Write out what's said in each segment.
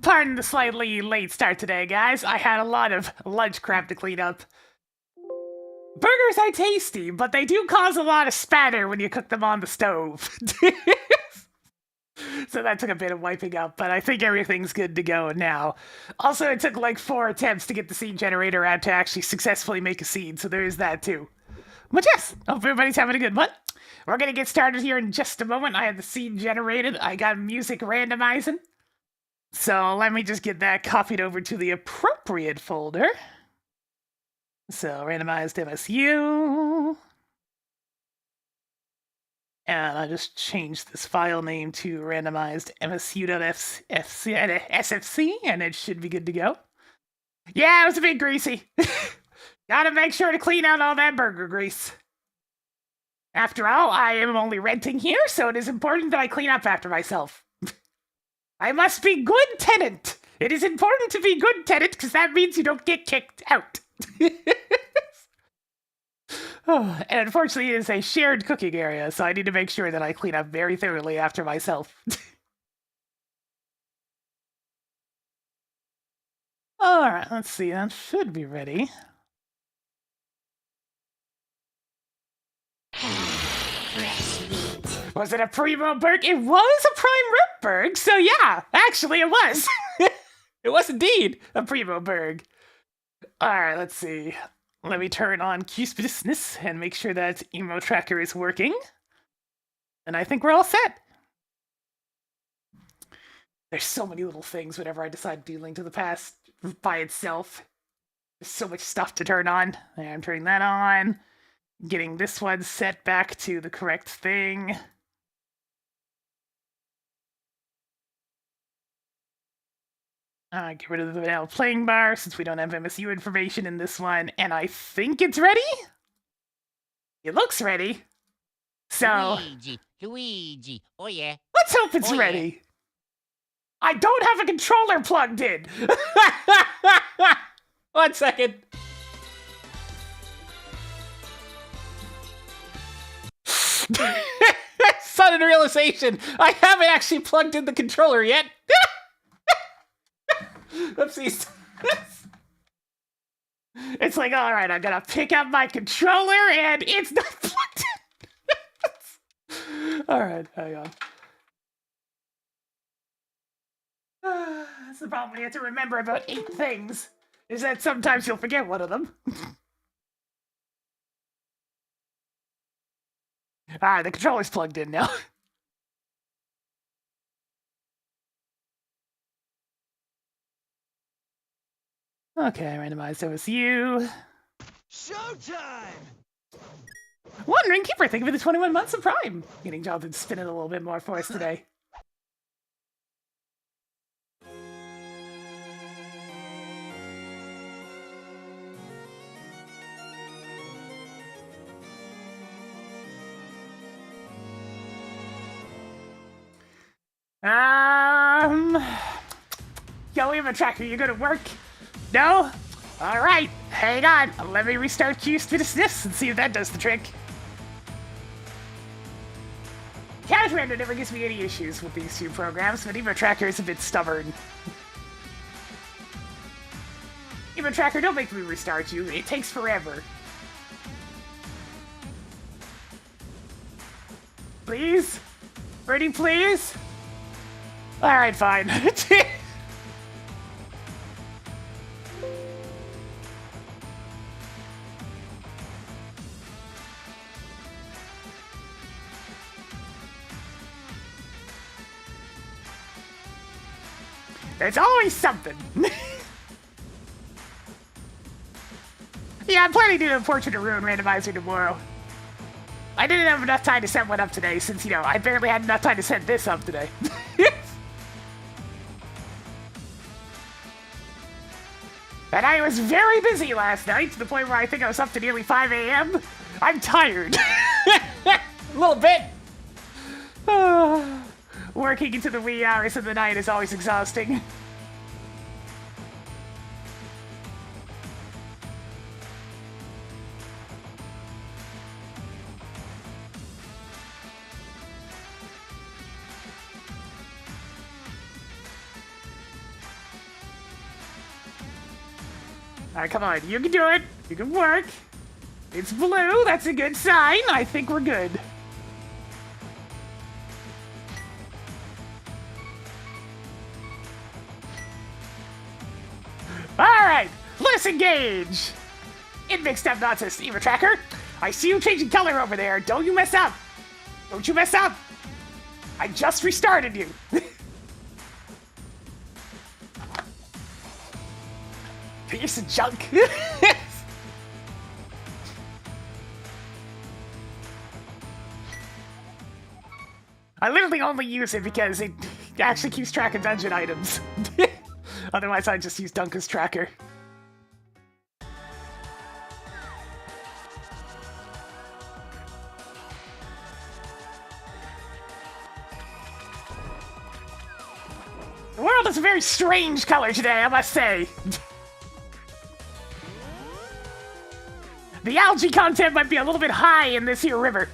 Pardon the slightly late start today, guys. I had a lot of lunch crap to clean up. Burgers are tasty, but they do cause a lot of spatter when you cook them on the stove. So that took a bit of wiping up, but I think everything's good to go now. Also, it took like 4 attempts to get the scene generator out to actually successfully make a scene, so there is that too. But yes, hope everybody's having a good one. We're gonna get started here in just a moment. I have the scene generated. I got music randomizing. So let me just get that copied over to the appropriate folder. So randomized MSU. And I just changed this file name to randomized MSU.sfc, and it should be good to go. Yeah, it was a bit greasy. Gotta make sure to clean out all that burger grease. After all, I am only renting here, so it is important that I clean up after myself. I must be good tenant. It is important to be good tenant, because that means you don't get kicked out. Oh, and unfortunately, it is a shared cooking area, so I need to make sure that I clean up very thoroughly after myself. Alright, let's see. That should be ready. Was it a Primo Berg? It was a Prime Rip Berg, so yeah, actually it was. It was indeed a Primo Berg. Alright, let's see. Let me turn on Cuspidusness and make sure that emo tracker is working. And I think we're all set. There's so many little things whenever I decide to do Link to the Past by itself. There's so much stuff to turn on. I'm turning that on. Getting this one set back to the correct thing. Get rid of the vanilla playing bar since we don't have MSU information in this one. And I think it's ready? It looks ready. So... Luigi, oh yeah. Let's hope it's ready. I don't have a controller plugged in. 1 second. Sudden realization. I haven't actually plugged in the controller yet. Oopsies. It's like, all right, I'm gonna pick up my controller and it's not plugged in. All right, hang on. That's the problem. We have to remember about 8 things. Is that sometimes you'll forget one of them. Alright, the controller's plugged in now. Okay, randomized OSU. Showtime! Wondering Keeper, thank you for the 21 months of Prime. Getting Jonathan spinning a little bit more for us today. Yo, Emo Tracker, you gonna work? No? Alright, hang on. Let me restart Cuspidusness and see if that does the trick. Cash Random never gives me any issues with these 2 programs, but Emo Tracker is a bit stubborn. Emo Tracker, don't make me restart you. It takes forever. Please? Ready, please? Alright, fine. There's always something. Yeah, I'm planning to do a Portrait of Ruin randomizer tomorrow. I didn't have enough time to set one up today since, you know, I barely had enough time to set this up today. And I was very busy last night to the point where I think I was up to nearly 5 a.m. I'm tired. A little bit. Working into the wee hours of the night is always exhausting. Alright, come on. You can do it. You can work. It's blue. That's a good sign. I think we're good. Alright, let's engage! In mixed up nonsense, Emo Tracker. I see you changing color over there. Don't you mess up. Don't you mess up. I just restarted you. Piece of junk. I literally only use it because it actually keeps track of dungeon items. Otherwise, I just use Dunca's tracker. The world is a very strange color today, I must say. The algae content might be a little bit high in this here river.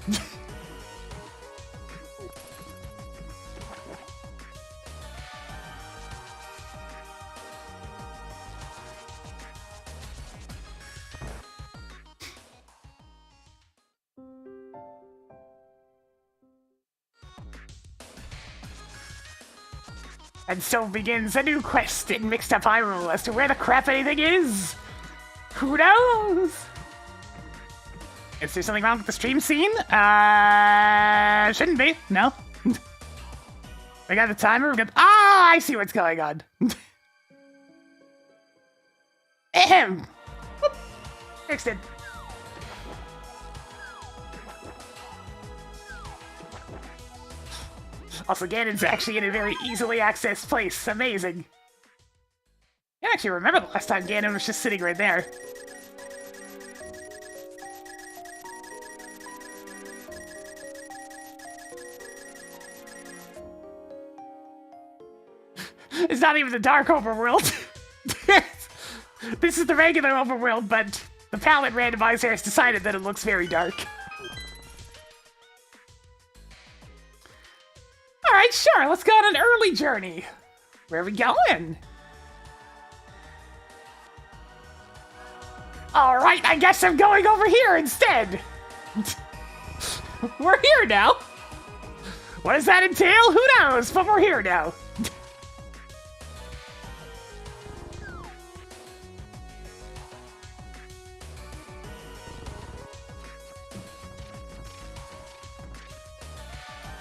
And so begins a new quest in Mixed Up Hyrule as to where the crap anything is. Who knows? Is there something wrong with the stream scene? Shouldn't be. No. I got the timer. We got. Ah, I see what's going on. Ahem. Whoop. Fixed it. Also, Ganon's actually in a very easily accessed place. Amazing. I actually remember the last time Ganon was just sitting right there. It's not even the dark overworld. This is the regular overworld, but the palette randomizer has decided that it looks very dark. Alright, sure, let's go on an early journey. Where are we going? Alright, I guess I'm going over here instead. We're here now. What does that entail? Who knows? But we're here now.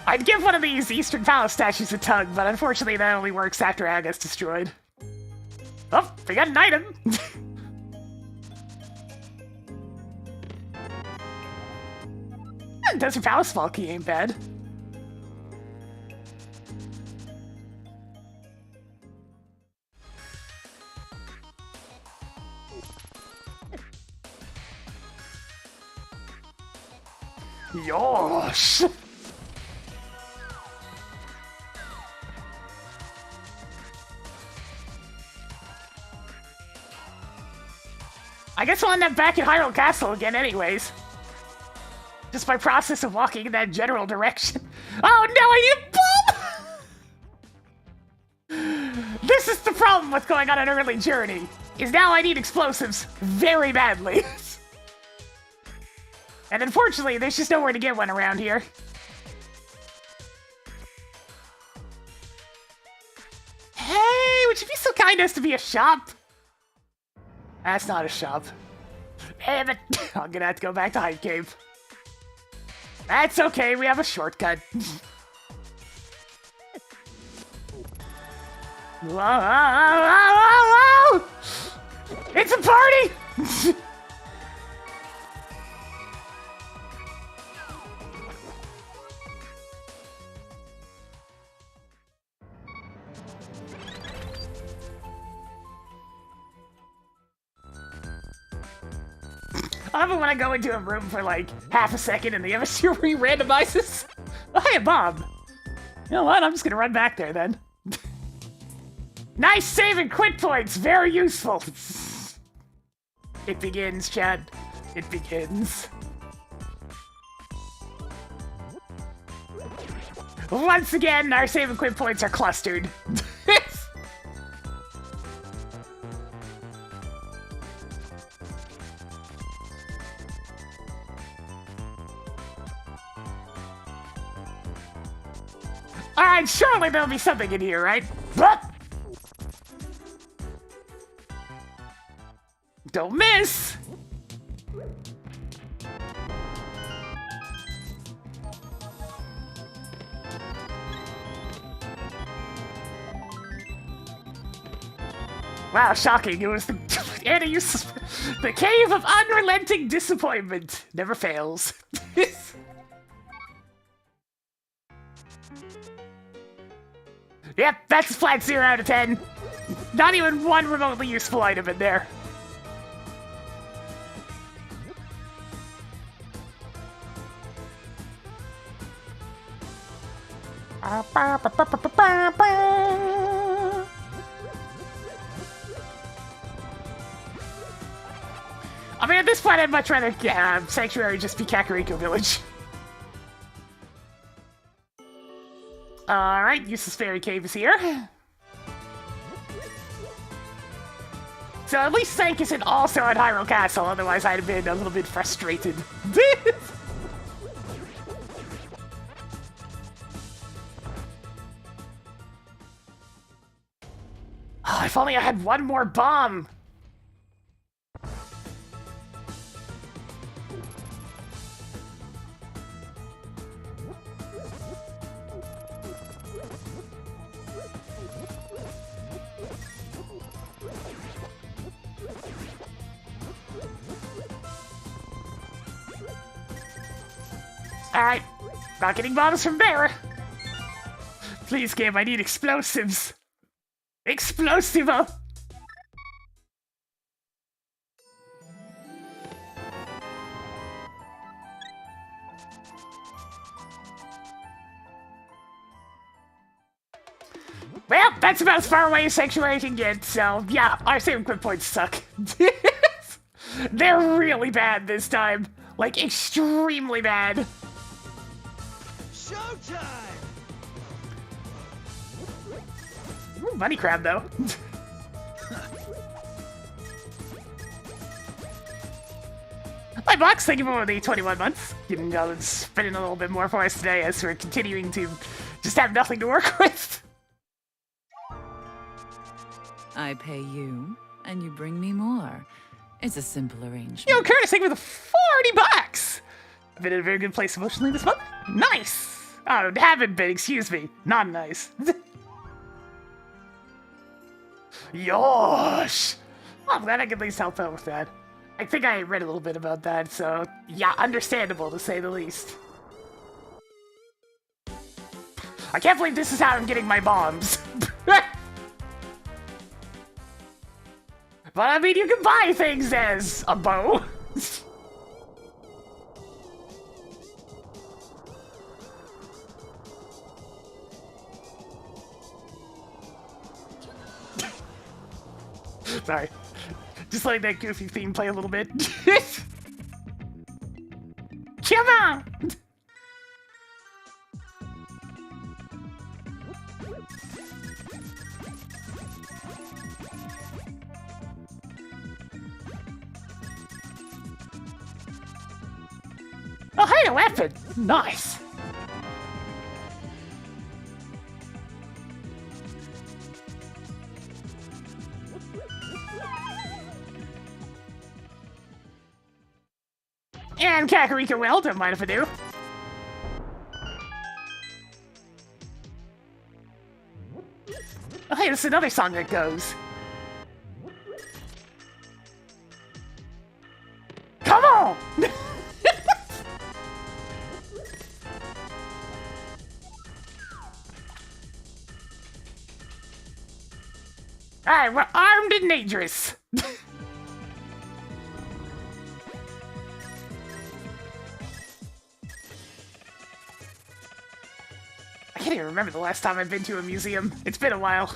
I'd give one of these Eastern Palace statues a tug, but unfortunately that only works after Ag gets destroyed. Oh, we got an item! Desert Palace Fall Key ain't bad. Yosh! I guess we'll end up back at Hyrule Castle again anyways. Just by process of walking in that general direction. Oh no, I need a bomb! This is the problem with going on an early journey, is now I need explosives very badly. And unfortunately, there's just nowhere to get one around here. Hey, would you be so kind as to be a shop? That's not a shop. Damn it! I'm gonna have to go back to Hyde Cave. That's okay, we have a shortcut. Whoa, whoa, whoa, whoa, whoa! It's a party! I love it when I go into a room for like half a second and the atmosphere re-randomizes. Oh, hey, Bob. You know what? I'm just gonna run back there then. Nice save and quit points. Very useful. It begins, chat. It begins. Once again, our save and quit points are clustered. Alright, surely there'll be something in here, right? Don't miss! Wow, shocking. It was the the cave of unrelenting disappointment. Never fails. Yep, that's a flat 0 out of 10. Not even one remotely useful item in there. I mean, at this point, I'd much rather Sanctuary just be Kakariko Village. Alright, useless fairy cave is here. So at least Sank isn't also at Hyrule Castle, otherwise I'd have been a little bit frustrated. Oh, if only I had one more bomb! Alright. Not getting bottles from there. Please, game, I need explosives. Explosivo! Well, that's about as far away as Sanctuary can get, so yeah, our save and quit points suck. They're really bad this time. Like, extremely bad. Showtime! Ooh, money crab, though. Hi, Box, thank you for the 21 months. You know, it's spending a little bit more for us today as we're continuing to just have nothing to work with. I pay you, and you bring me more. It's a simple arrangement. Yo, Curtis, thank you for the 40 bucks! I've been in a very good place emotionally this month. Nice! Oh, haven't been, excuse me. Not nice. Yosh! Oh, I'm glad I could at least help out with that. I think I read a little bit about that, so yeah, understandable to say the least. I can't believe this is how I'm getting my bombs. But I mean, you can buy things as a bow. Sorry. Just letting that goofy theme play a little bit. Come on! Oh, hey, a weapon! Nice! And Kakarika will, don't mind if I do. Oh, hey, this is another song that goes. Come on! Alright, we're armed and dangerous. I can't even remember the last time I've been to a museum. It's been a while.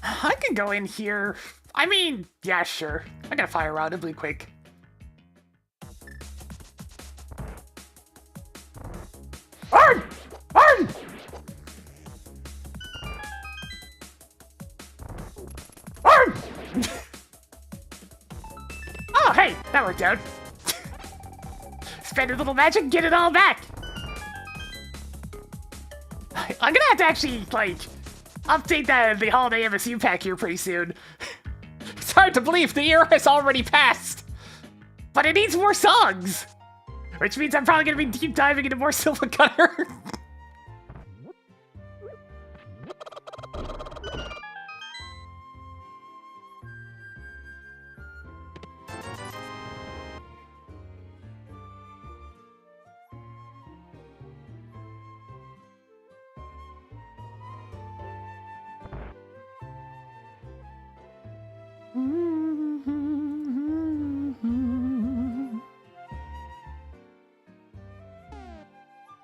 I can go in here. I mean, yeah, sure. I gotta fire relatively quick. Arn! Arn! Arn! Oh, hey, that worked out. Spend a little magic, get it all back. I'm gonna have to actually, like, update the holiday MSU pack here pretty soon. It's hard to believe the year has already passed. But it needs more songs. Which means I'm probably gonna be deep diving into more Silver Gunner.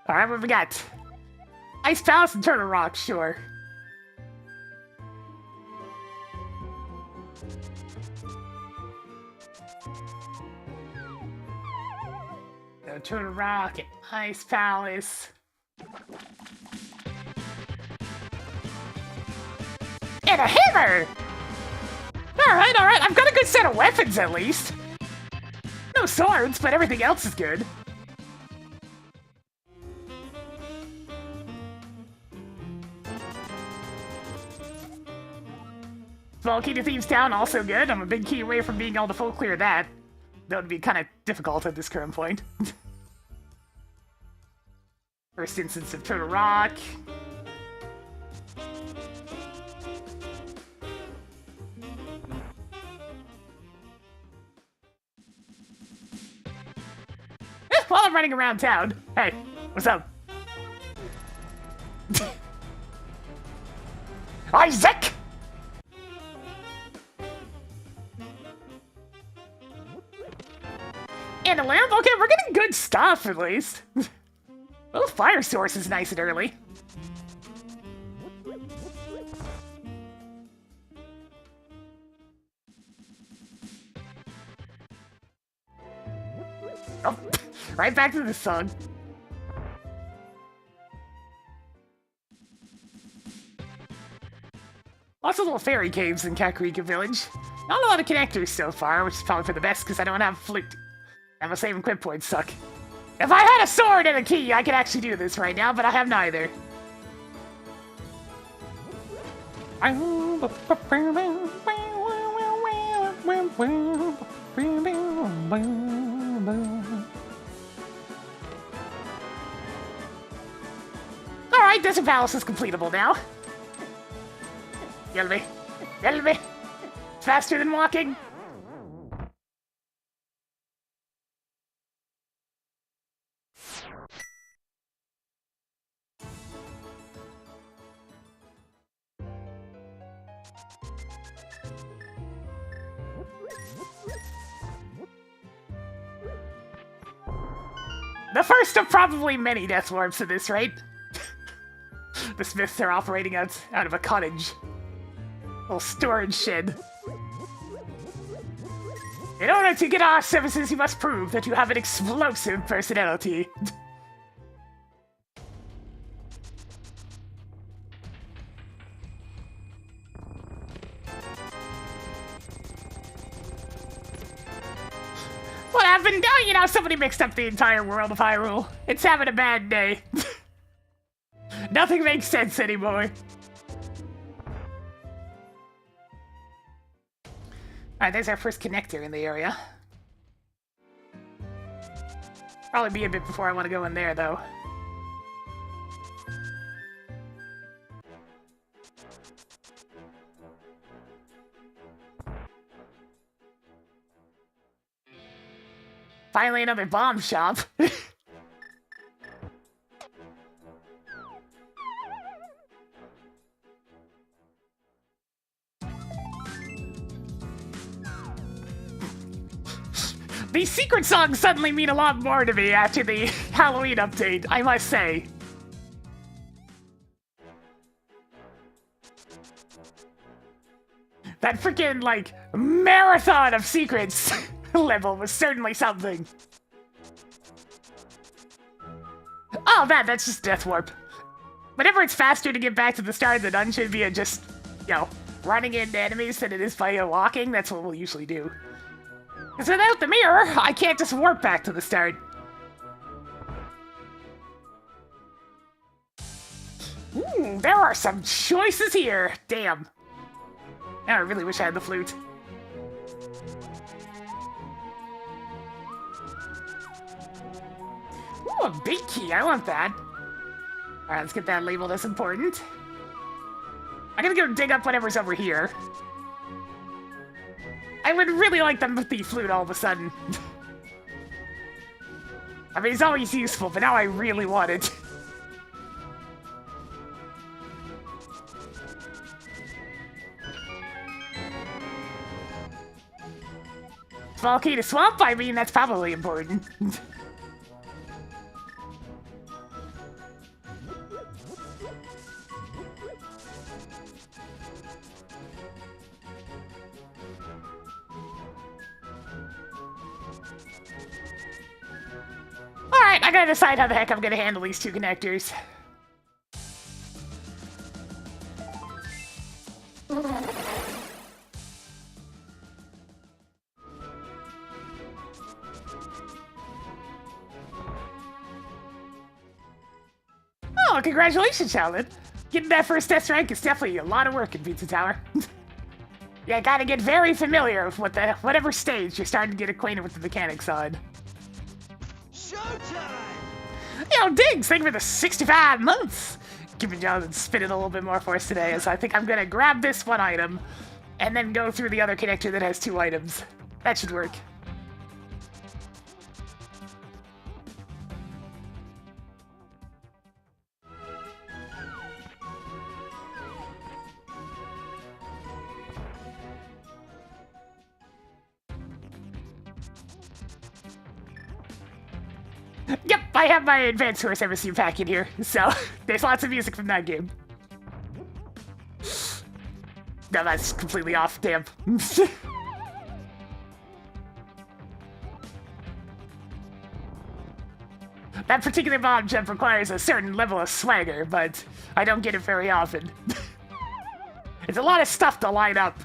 Alright, what we got? Ice Palace and Turtle Rock, sure. So, Turtle Rock and Ice Palace. And a hammer! Alright, alright, I've got a good set of weapons at least. No swords, but everything else is good. Small key to Thieves Town, also good. I'm a big key away from being able to full clear that. That would be kind of difficult at this current point. First instance of Turtle Rock. I'm running around town. Hey, what's up? Isaac! And a lamp? Okay, we're getting good stuff, at least. Oh, fire source is nice and early. Oh, right back to the song. Lots of little fairy caves in Kakariko Village. Not a lot of connectors so far, which is probably for the best because I don't have flute. And my save and quit points suck. If I had a sword and a key, I could actually do this right now, but I have neither. Alright, Desert Palace is completable now. Yell me. Yell me. It's faster than walking. The first of probably many death warps at this rate. The Smiths are operating out of a cottage. Little storage shed. In order to get our services, you must prove that you have an explosive personality. What happened? Oh, you know, somebody mixed up the entire world of Hyrule. It's having a bad day. Nothing makes sense anymore. Alright, there's our first connector in the area. Probably be a bit before I want to go in there, though. Finally, another bomb shop. These secret songs suddenly mean a lot more to me after the Halloween update, I must say. That freaking, like, marathon of secrets level was certainly something. Oh, that's just Death Warp. Whenever it's faster to get back to the start of the dungeon via just, you know, running into enemies than it is via walking, that's what we'll usually do. Because without the mirror, I can't just warp back to the start. Ooh, there are some choices here. Damn. Now I really wish I had the flute. Ooh, a big key. I want that. Alright, let's get that labeled as important. I'm gonna go dig up whatever's over here. I would really like them with the flute all of a sudden. I mean, it's always useful, but now I really want it. Small key to swamp? I mean, that's probably important. Alright, I gotta decide how the heck I'm gonna handle these two connectors. Oh, congratulations, Shaolin. Getting that first test rank is definitely a lot of work in Pizza Tower. You gotta get very familiar with whatever stage you're starting to get acquainted with the mechanics on. Showtime! Yo, Diggs, thank you for the 65 months! Giving Jonathan spinning a little bit more for us today, as I think I'm gonna grab this one item, and then go through the other connector that has 2 items. That should work. Yep, I have my Advanced Source MSU pack in here, so there's lots of music from that game. No, that's completely off, damn. That particular bomb jump requires a certain level of swagger, but I don't get it very often. It's a lot of stuff to line up.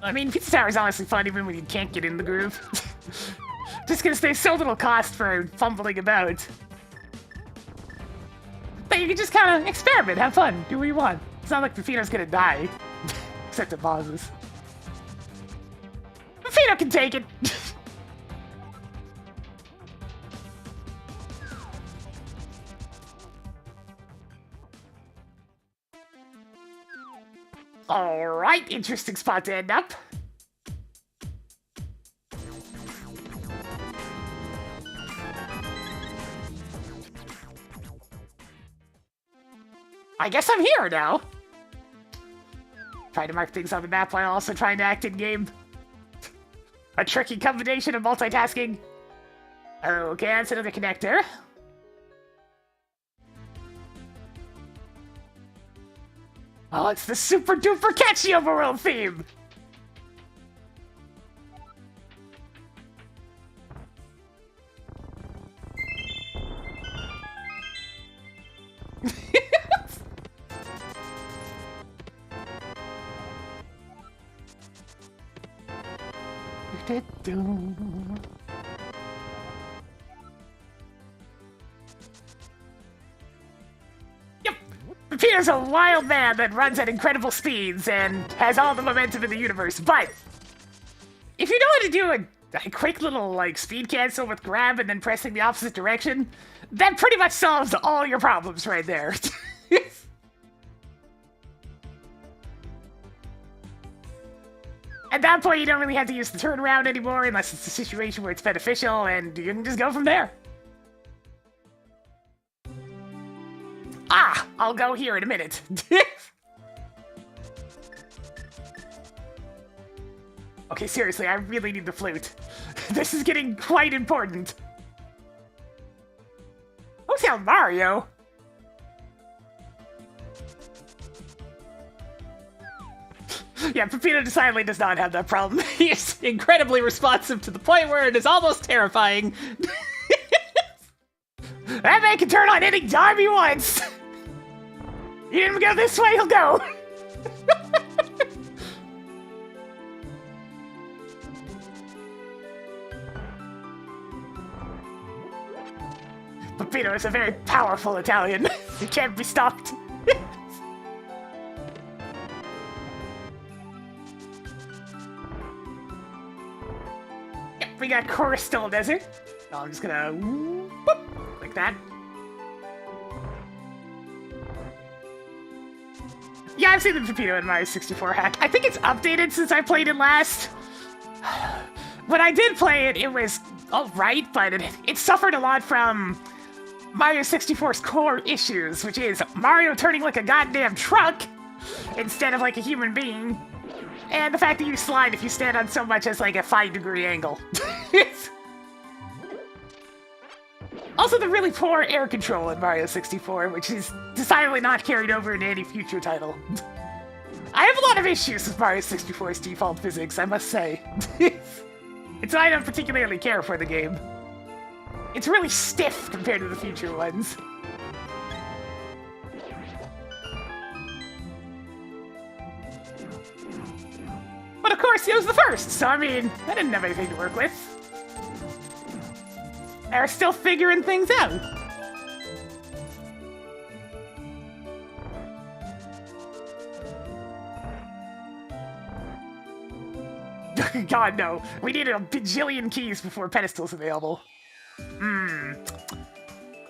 I mean, Pizza Tower is honestly fun even when you can't get in the groove. Just because there's so little cost for fumbling about. But you can just kind of experiment, have fun, do what you want. It's not like Pepino's gonna die. Except at pauses. Pepino can take it. Alright, interesting spot to end up. I guess I'm here now. Trying to mark things on the map while also trying to act in game. A tricky combination of multitasking. Okay, that's another connector. Oh, it's the super duper catchy overworld theme! Yep! Peter's a wild man that runs at incredible speeds and has all the momentum in the universe, but if you know how to do a quick little, like, speed cancel with grab and then pressing the opposite direction, that pretty much solves all your problems right there. At that point, you don't really have to use the turnaround anymore unless it's a situation where it's beneficial, and you can just go from there. Ah, I'll go here in a minute. Okay, seriously, I really need the flute. This is getting quite important. Hotel Mario? Yeah, Pepino decidedly does not have that problem. He is incredibly responsive to the point where it is almost terrifying. That man can turn on any dime he wants! You didn't go this way, he'll go! Pepino is a very powerful Italian. He can't be stopped. We got Crystal Desert. So I'm just gonna whoop, like that. Yeah, I've seen the Pepino in my 64 hack. I think it's updated since I played it last. When I did play it, it was alright, but it suffered a lot from Mario 64's core issues, which is Mario turning like a goddamn truck instead of like a human being. And the fact that you slide if you stand on so much as like a 5-degree angle. Also the really poor air control in Mario 64, which is decidedly not carried over into any future title. I have a lot of issues with Mario 64's default physics, I must say. It's why I don't particularly care for the game. It's really stiff compared to the future ones. But of course, it was the first, so I mean, I didn't have anything to work with. They're still figuring things out. God, no. We need a bajillion keys before pedestal's available.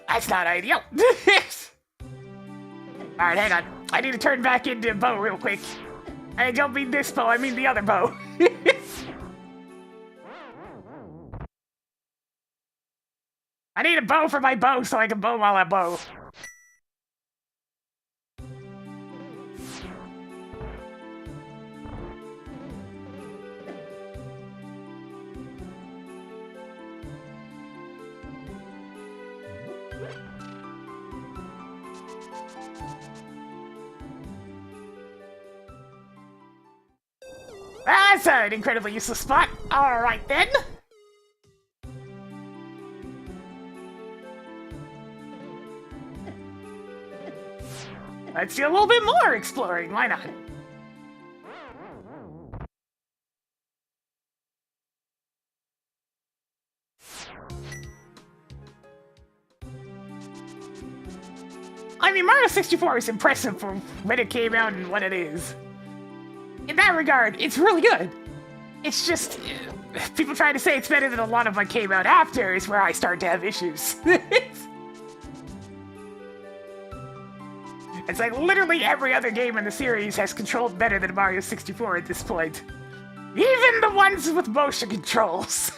That's not ideal. Alright, hang on. I need to turn back into bow real quick. I don't mean this bow, I mean the other bow. I need a bow for my bow so I can bow while I bow. That's an incredibly useless spot. Alright then. Let's do a little bit more exploring, why not? I mean, Mario 64 is impressive for when it came out and what it is. In that regard, it's really good. It's just, people trying to say it's better than a lot of what came out after is where I start to have issues. It's like literally every other game in the series has controlled better than Mario 64 at this point. Even the ones with motion controls.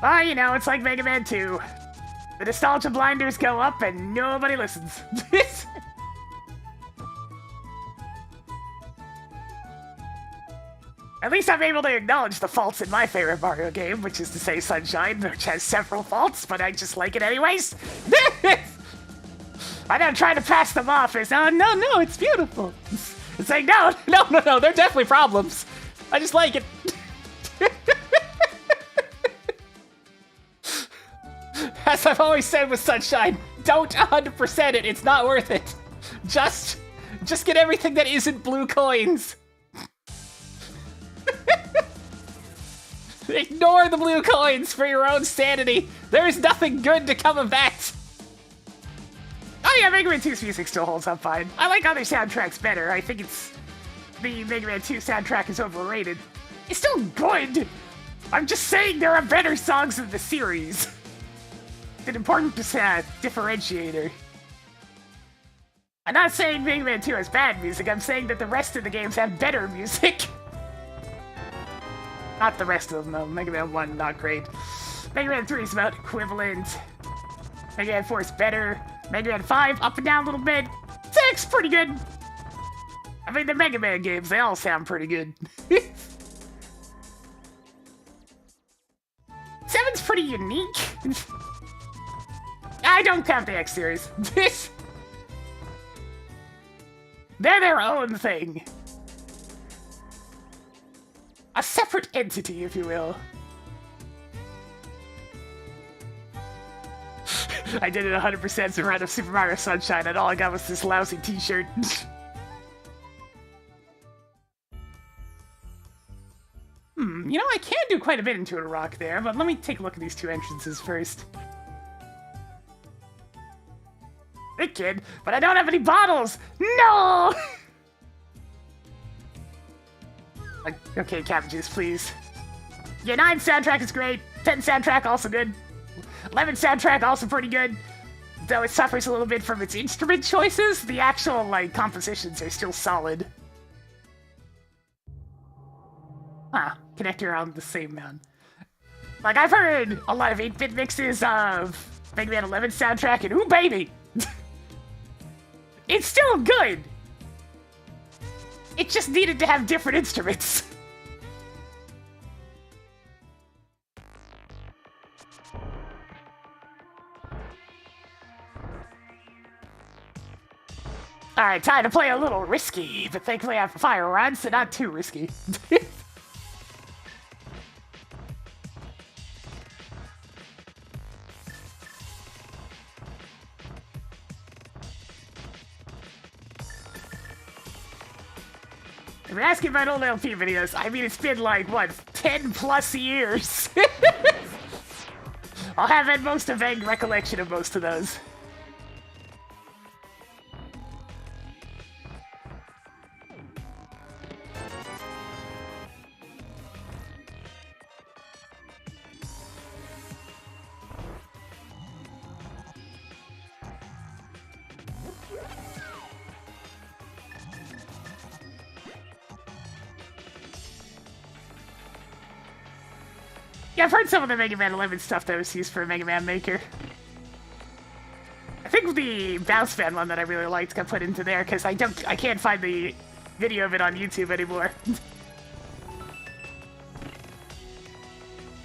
Well, you know, it's like Mega Man 2. The nostalgia blinders go up and nobody listens. At least I'm able to acknowledge the faults in my favorite Mario game, which is to say Sunshine, which has several faults, but I just like it anyways. I don't try to pass them off as, oh, no, it's beautiful. It's like, no, they're definitely problems. I just like it. As I've always said with Sunshine, don't 100% it, it's not worth it. Just get everything that isn't blue coins. Ignore the blue coins for your own sanity. There's nothing good to come of that. Oh yeah, Mega Man 2's music still holds up fine. I like other soundtracks better. I think the Mega Man 2 soundtrack is overrated. It's still good. I'm just saying there are better songs in the series. It's an important differentiator. I'm not saying Mega Man 2 has bad music, I'm saying that the rest of the games have better music. Not the rest of them, though. Mega Man 1, not great. Mega Man 3 is about equivalent. Mega Man 4 is better. Mega Man 5, up and down a little bit. 6, pretty good. I mean, the Mega Man games, they all sound pretty good. 7's pretty unique. I don't count the X series. They're their own thing. A separate entity, if you will. I did it 100% to run of Super Mario Sunshine, and all I got was this lousy t-shirt. You know, I can do quite a bit into a rock there, but let me take a look at these two entrances first. Hey, kid, but I don't have any bottles! No! Okay, cabbages, please. Yeah, 9 soundtrack is great. 10 soundtrack, also good. 11 soundtrack, also pretty good. Though it suffers a little bit from its instrument choices, the actual, compositions are still solid. Huh, connector on the same man. Like, I've heard a lot of 8-bit mixes of Mega Man 11 soundtrack, and ooh, baby! It's still good! It just needed to have different instruments. Alright, time to play a little risky, but thankfully I have fire rods, so not too risky. If you're asking about old LP videos, I mean, it's been like, what, 10 plus years? I'll have at most a vague recollection of most of those. Yeah, I've heard some of the Mega Man 11 stuff that was used for Mega Man Maker. I think the Bounce Fan one that I really liked got put into there because I can't find the video of it on YouTube anymore.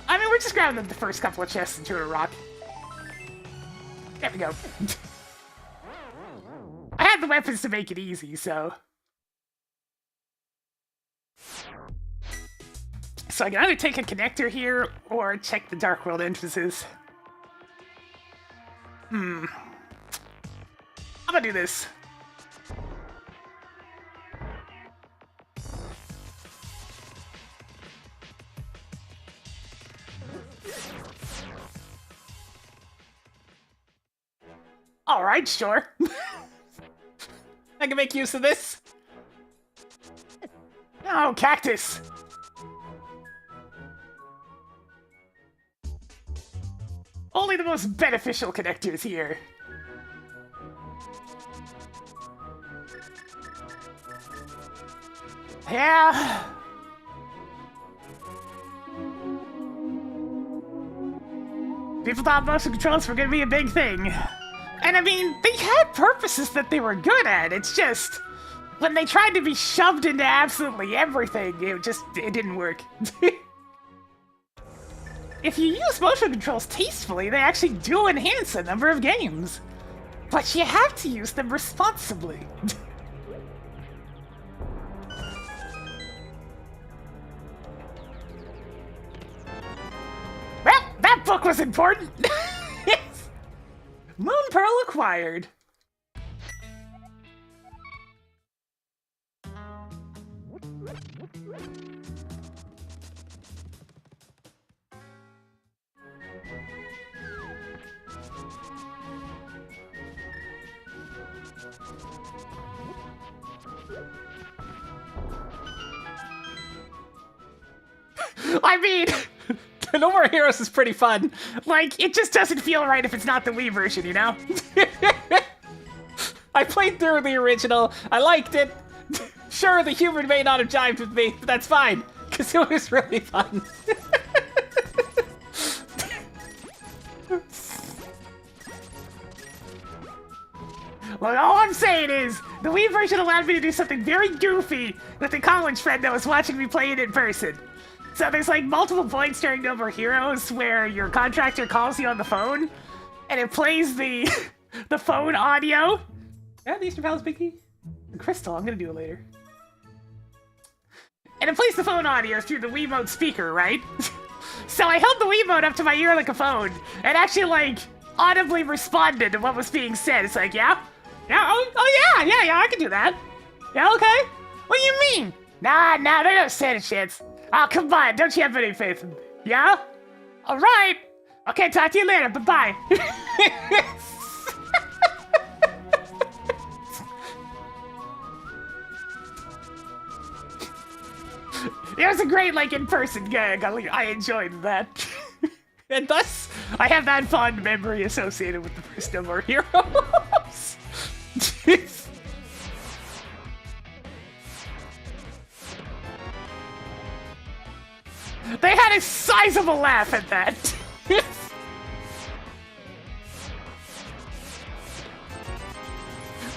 I mean, we're just grab the first couple of chests into a rock. There we go. I had the weapons to make it easy, so... So I can either take a connector here, or check the Dark World entrances. I'm gonna do this. Alright, sure. I can make use of this. Oh, cactus! Only the most beneficial connectors here. Yeah. People thought motion controls were gonna be a big thing. And I mean, they had purposes that they were good at. It's just, when they tried to be shoved into absolutely everything, it didn't work. If you use motion controls tastefully, they actually do enhance a number of games. But you have to use them responsibly. Well, that book was important. Moon Pearl acquired. I mean, No More Heroes is pretty fun. like, it just doesn't feel right if it's not the Wii version, you know? I played through the original. I liked it. Sure, the humor may not have jived with me, but that's fine, because it was really fun. Well, all I'm saying is, the Wii version allowed me to do something very goofy with a college friend that was watching me play it in person. So there's like multiple points during No More Heroes where your contractor calls you on the phone, and it plays the the phone audio. Yeah, the Eastern Palace Pinky? The Crystal, I'm gonna do it later. And it plays the phone audio through the Wiimote speaker, right? So I held the Wiimote up to my ear like a phone, and actually like audibly responded to what was being said. It's like, yeah? Yeah, oh yeah, I can do that. Yeah, okay. What do you mean? Nah, they don't stand a chance. Oh, come on, don't you have any faith in me? Yeah? Alright. Okay, talk to you later, bye-bye. It was a great, like, in-person gag. I enjoyed that. And thus, I have that fond memory associated with the first No More Heroes. They had a sizable laugh at that. Because,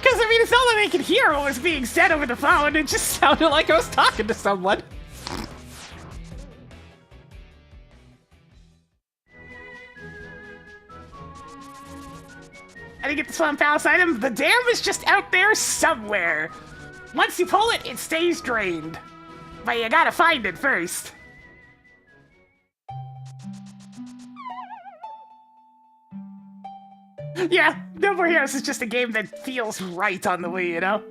I mean, it's not that they could hear what was being said over the phone. It just sounded like I was talking to someone. I didn't get the Swamp Palace item. The dam is just out there somewhere. Once you pull it, it stays drained. But you gotta find it first. Yeah, No More Heroes is just a game that feels right on the Wii, you know?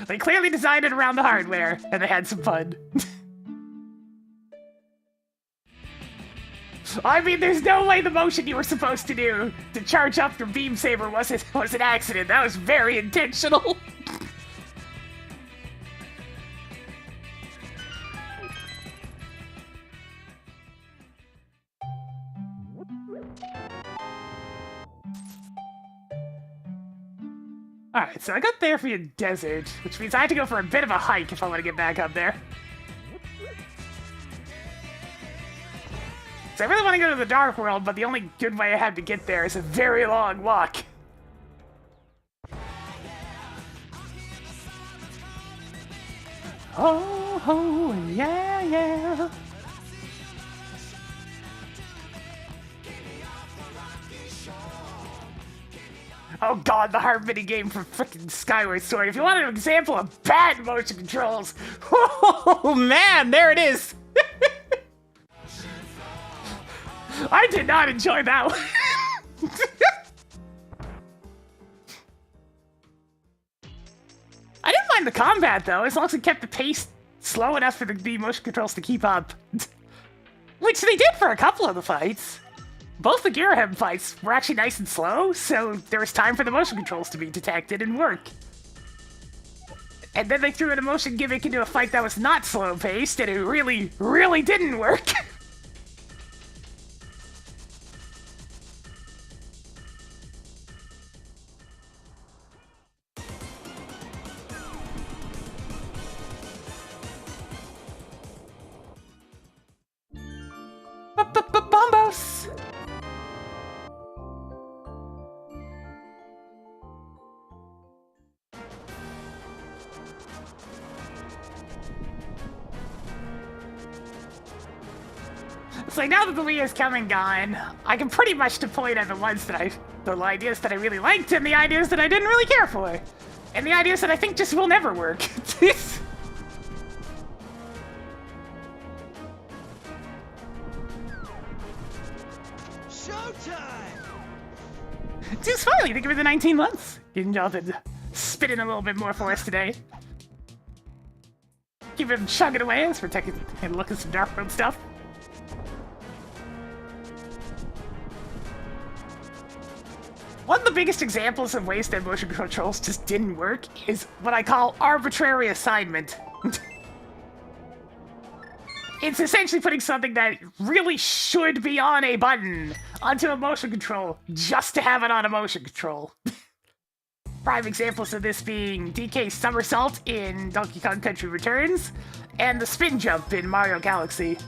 They clearly designed it around the hardware, and they had some fun. I mean, there's no way the motion you were supposed to do to charge up your beam saber was an accident. That was very intentional. Alright, so I got there for your desert, which means I have to go for a bit of a hike if I want to get back up there. So I really want to go to the Dark World, but the only good way I have to get there is a very long walk. Oh, yeah. Oh god, the hard mini game for frickin' Skyward Sword. If you want an example of bad motion controls, Oh man, there it is. I did not enjoy that one. I didn't mind the combat though, as long as it kept the pace slow enough for the motion controls to keep up. Which they did for a couple of the fights. Both the Girahim fights were actually nice and slow, so there was time for the motion controls to be detected and work. And then they threw an emotion gimmick into a fight that was not slow-paced, and it really, really didn't work. Bombos! It's like, now that the Wii is come and gone, I can pretty much deploy to the ones that the ideas that I really liked and the ideas that I didn't really care for. And the ideas that I think just will never work. Showtime! Dude's finally, thank you for the 19 months. Getting y'all to spit in a little bit more for us today. Keep him chugging away as we're taking and looking at some Dark Road stuff. One of the biggest examples of ways that motion controls just didn't work is what I call arbitrary assignment. It's essentially putting something that really should be on a button onto a motion control just to have it on a motion control. Prime examples of this being DK's somersault in Donkey Kong Country Returns and the spin jump in Mario Galaxy.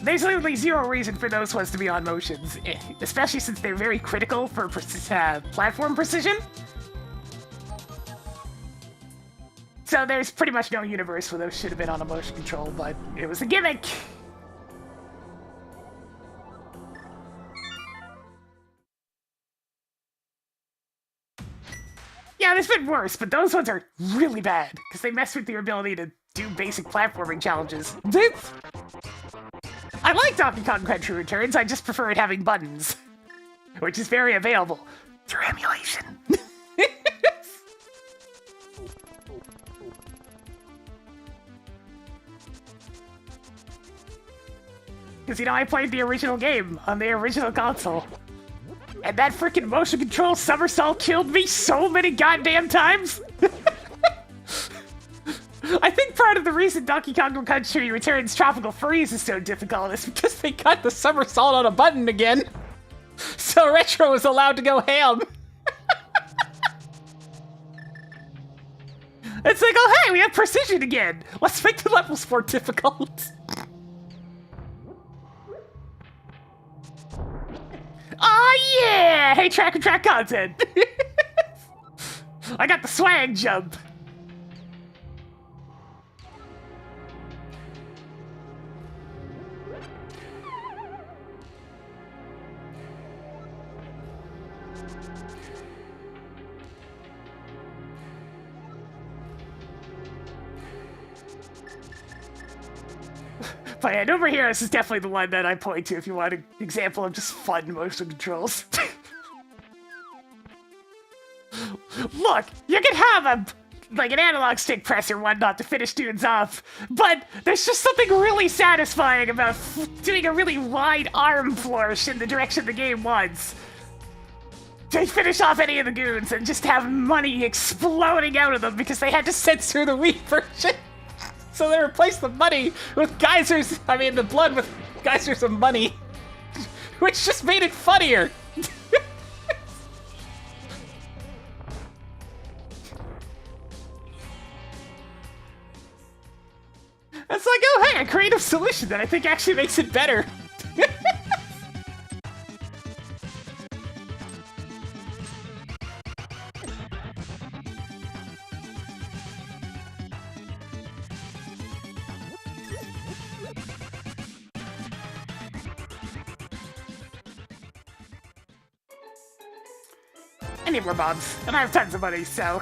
There's literally zero reason for those ones to be on motions, especially since they're very critical for platform precision. So there's pretty much no universe where those should have been on a motion control, but it was a gimmick. Yeah, there's been worse, but those ones are really bad, because they mess with your ability to do basic platforming challenges. I like Donkey Kong Country Returns, I just prefer it having buttons. Which is very available through emulation. Because, you know, I played the original game on the original console. And that freaking motion control somersault killed me so many goddamn times! I think part of the reason Donkey Kong Country Returns Tropical Freeze is so difficult is because they got the somersault on a button again. So Retro was allowed to go ham. It's like, oh hey, we have precision again! Let's make the levels more difficult. Oh yeah! Hey, track and track content! I got the swag jump! But yeah, No More Heroes is definitely the one that I point to if you want an example of just fun motion controls. Look, you can have like an analog stick press or whatnot to finish dudes off, but there's just something really satisfying about doing a really wide arm flourish in the direction the game wants. To finish off any of the goons and just have money exploding out of them because they had to censor the Wii version. So they replaced the money with geysers, the blood with geysers of money, which just made it funnier. It's like, oh hey, a creative solution that I think actually makes it better. I need more bombs, and I have tons of money, so...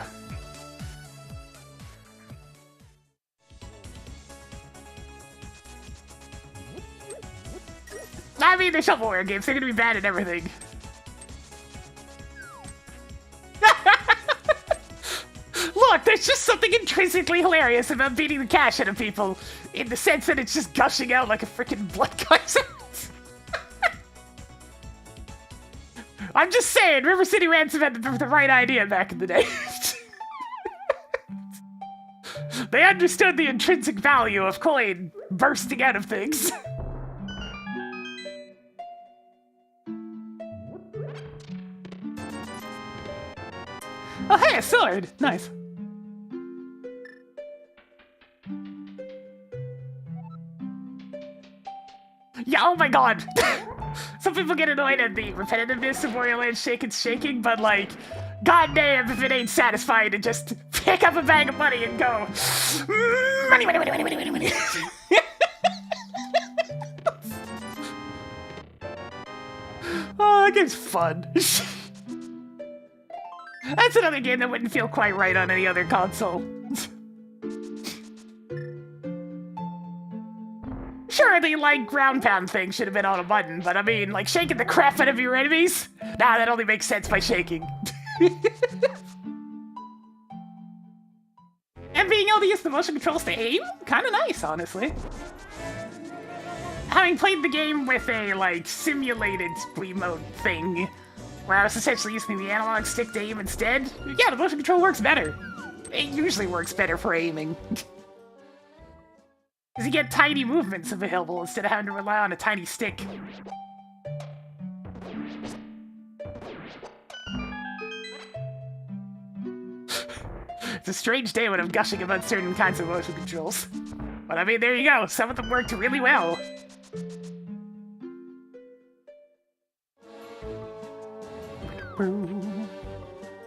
I mean, they're shovelware games, they're gonna be bad at everything. Look, there's just something intrinsically hilarious about beating the cash out of people, in the sense that it's just gushing out like a freaking blood geyser. I'm just saying, River City Ransom had the right idea back in the day. They understood the intrinsic value of coin bursting out of things. Oh, hey, a sword! Nice. Yeah, oh my god! Some people get annoyed at the repetitiveness of Wario Land Shake and Shaking, but like, goddamn if it ain't satisfying to just pick up a bag of money and go, money, money, money, money, money, money, money. Oh, that game's fun. That's another game that wouldn't feel quite right on any other console. Sure, the, like, ground pound thing should have been on a button, but I mean, like, shaking the crap out of your enemies? Nah, that only makes sense by shaking. And being able to use the motion controls to aim? Kinda nice, honestly. Having played the game with a, like, simulated Wiimote thing, where I was essentially using the analog stick to aim instead, yeah, the motion control works better. It usually works better for aiming. Because you get tiny movements available instead of having to rely on a tiny stick. It's a strange day when I'm gushing about certain kinds of motion controls. But I mean, there you go. Some of them worked really well.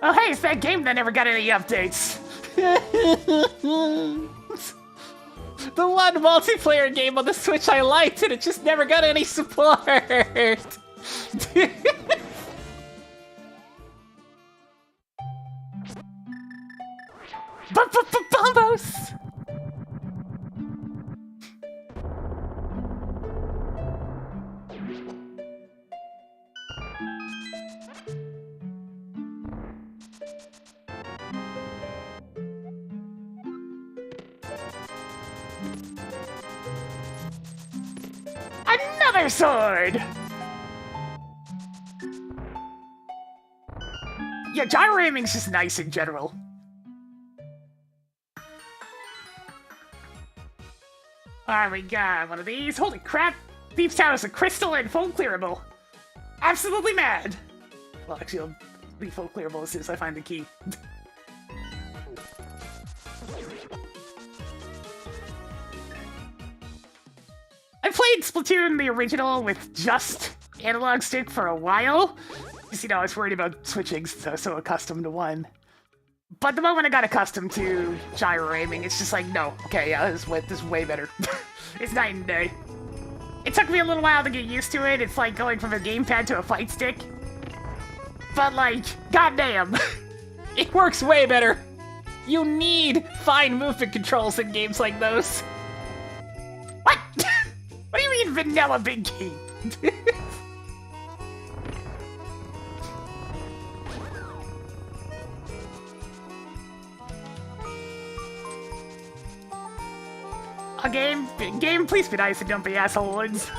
Oh hey, it's that game that never got any updates. The one multiplayer game on the Switch I liked, and it just never got any support. Bombos! Another sword! Yeah, gyro aiming's just nice in general. Alright, we got one of these. Holy crap! Thief's Tower is a crystal and full clearable. Absolutely mad! Well, actually, I'll be full clearable as soon as I find the key. I played Splatoon, the original, with just analog stick for a while. Because, you know, I was worried about switching, so accustomed to one. But the moment I got accustomed to gyro aiming, it's just like, no, okay, yeah, this is way better. It's night and day. It took me a little while to get used to it. It's like going from a gamepad to a fight stick. But, like, goddamn. It works way better. You need fine movement controls in games like those. What? What do you mean vanilla big key? A game, please be nice and don't be assholes.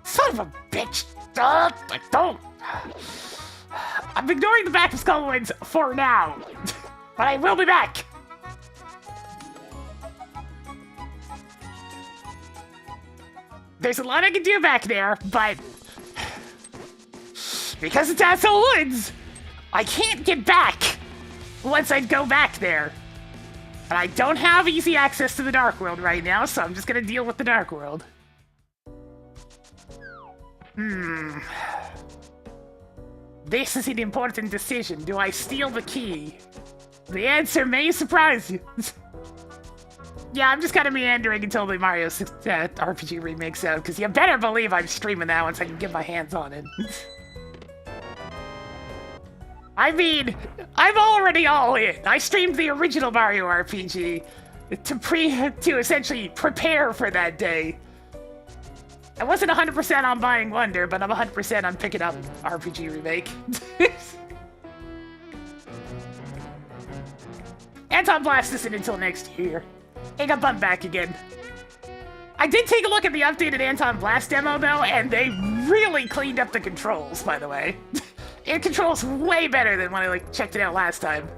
Son of a bitch! I don't. I'm ignoring the back of Skullwoods for now, but I will be back. There's a lot I can do back there, but because it's Asshole Woods, I can't get back once I go back there. And I don't have easy access to the Dark World right now, so I'm just gonna deal with the Dark World. This is an important decision. Do I steal the key? The answer may surprise you. Yeah, I'm just kind of meandering until the Mario RPG remake's out, because you better believe I'm streaming that once I can get my hands on it. I mean, I'm already all in. I streamed the original Mario RPG to essentially prepare for that day. I wasn't 100% on buying Wonder, but I'm 100% on picking up RPG Remake. Anton Blast isn't until next year. It got bumped back again. I did take a look at the updated Anton Blast demo, though, and they really cleaned up the controls, by the way. It controls way better than when I checked it out last time.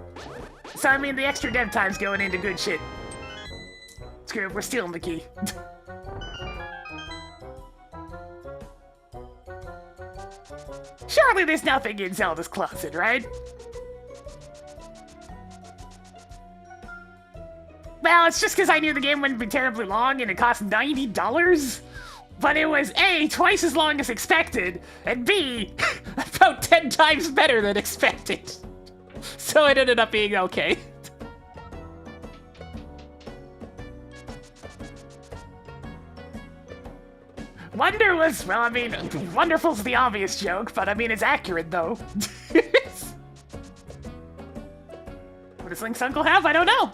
So, I mean, the extra dev time's going into good shit. Screw it, we're stealing the key. Surely there's nothing in Zelda's closet, right? Well, it's just because I knew the game wouldn't be terribly long and it cost $90. But it was A, twice as long as expected, and B, About 10 times better than expected. So it ended up being okay. Wonder was, well, I mean, wonderful's the obvious joke, but I mean, it's accurate, though. What does Link's uncle have? I don't know.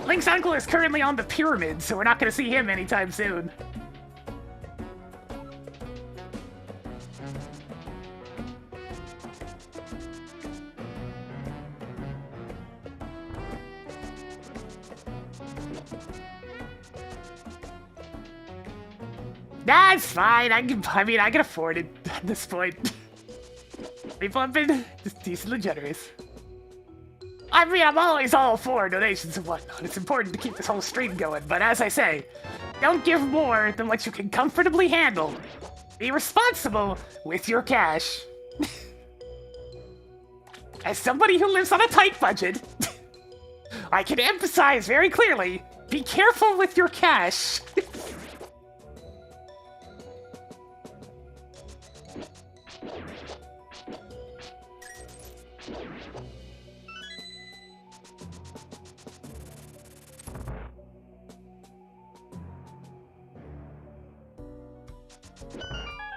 Link's uncle is currently on the pyramid, so we're not going to see him anytime soon. That's fine. I can afford it at this point. People have been just decently generous. I mean, I'm always all for donations and whatnot. It's important to keep this whole stream going, but as I say, don't give more than what you can comfortably handle. Be responsible with your cash. As somebody who lives on a tight budget, I can emphasize very clearly, be careful with your cash.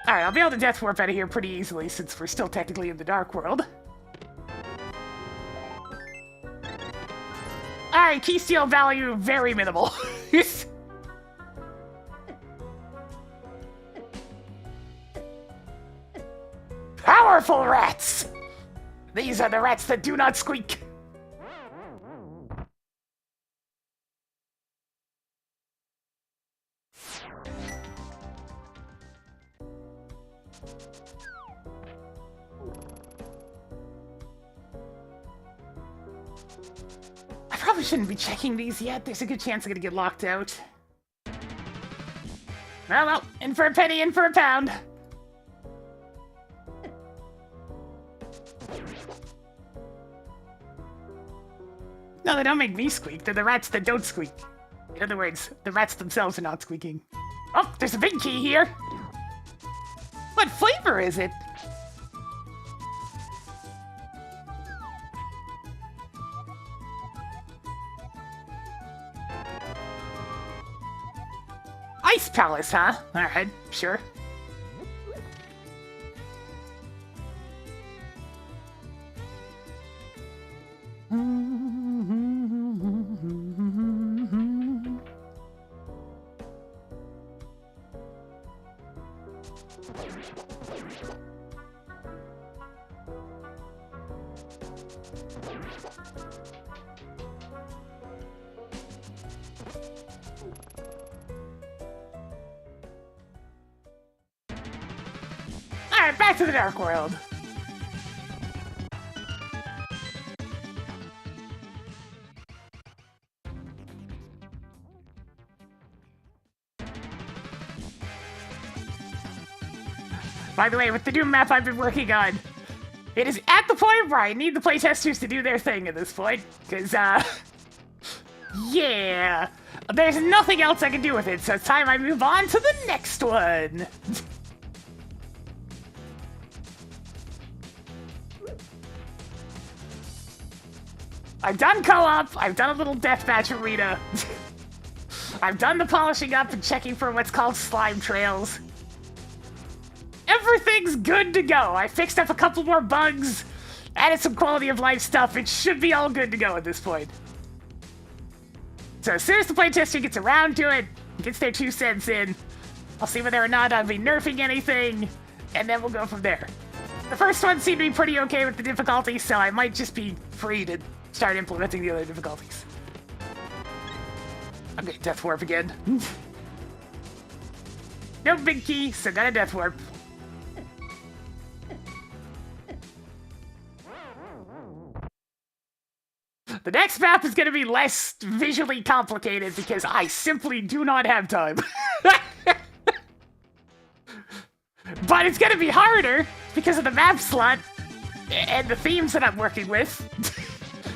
Alright, I'll be able to death warp out of here pretty easily since we're still technically in the Dark World. Alright, key steal value very minimal. Powerful rats! These are the rats that do not squeak. I probably shouldn't be checking these yet. There's a good chance I'm gonna get locked out. Well, in for a penny, in for a pound. No, they don't make me squeak. They're the rats that don't squeak. In other words, the rats themselves are not squeaking. Oh, there's a big key here. What flavor is it? Ice Palace, huh? Alright, sure. Alright, back to the Dark World. By the way, with the new map I've been working on, it is at the point where I need the playtesters to do their thing at this point, because, yeah, there's nothing else I can do with it, so it's time I move on to the next one. I've done co-op, I've done a little deathmatch arena. I've done the polishing up and checking for what's called slime trails. Everything's good to go. I fixed up a couple more bugs, added some quality of life stuff. It should be all good to go at this point. So as soon as the playtester gets around to it, gets their 2 cents in, I'll see whether or not I'll be nerfing anything, and then we'll go from there. The first one seemed to be pretty okay with the difficulty, so I might just be free to start implementing the other difficulties. I'm getting Death Warp again. No big key, so got a Death Warp. The next map is going to be less visually complicated because I simply do not have time. But it's going to be harder because of the map slot and the themes that I'm working with.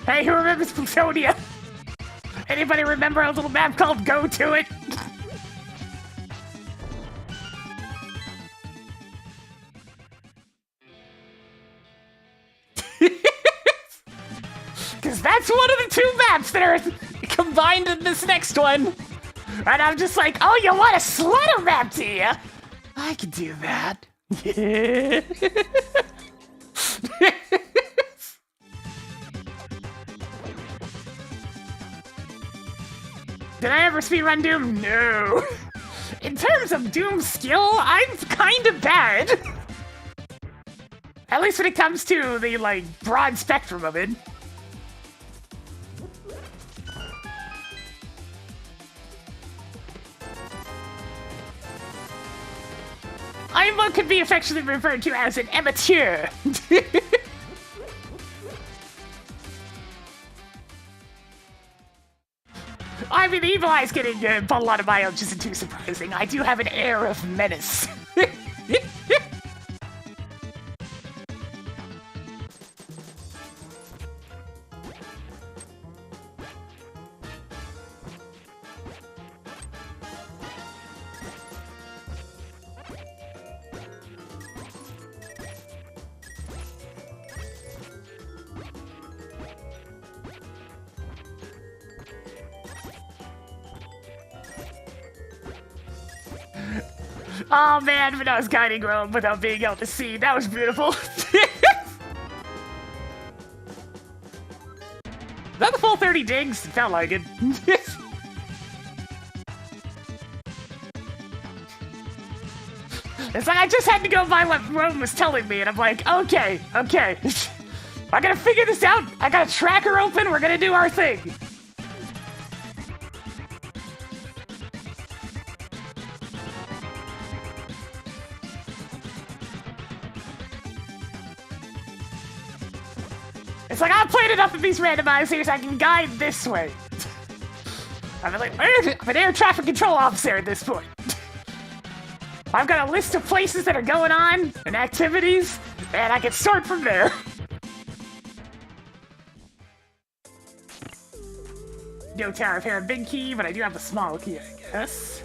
Hey, who remembers Plutonia? Anybody remember a little map called Go To It? Because that's one of the 2 maps that are combined in this next one. And I'm just like, oh, you want a slaughter map, do you? I can do that. Yeah. Did I ever speedrun Doom? No. In terms of Doom skill, I'm kind of bad. At least when it comes to the, like, broad spectrum of it. I'm what could be affectionately referred to as an amateur. I mean, the evil eye's getting a lot of my own just isn't too surprising. I do have an air of menace. Oh man, when I was guiding Rome without being able to see, that was beautiful. That the full 30 digs? It felt like it. It's like I just had to go by what Rome was telling me, and I'm like, okay. I gotta figure this out. I got a tracker open. We're gonna do our thing. It's like, I've played enough of these randomizers, I can guide this way. I'm like, I'm an air traffic control officer at this point. I've got a list of places that are going on and activities, and I can sort from there. No tower of hair and big key, but I do have a small key, I guess.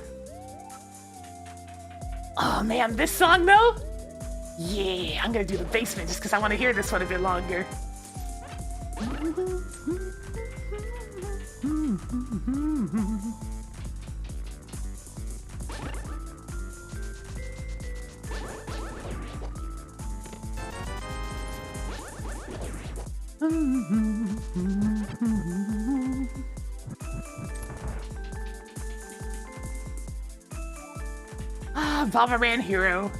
Oh man, this song though? Yeah, I'm gonna do the basement just because I want to hear this one a bit longer. Ah, Bomberman Hero.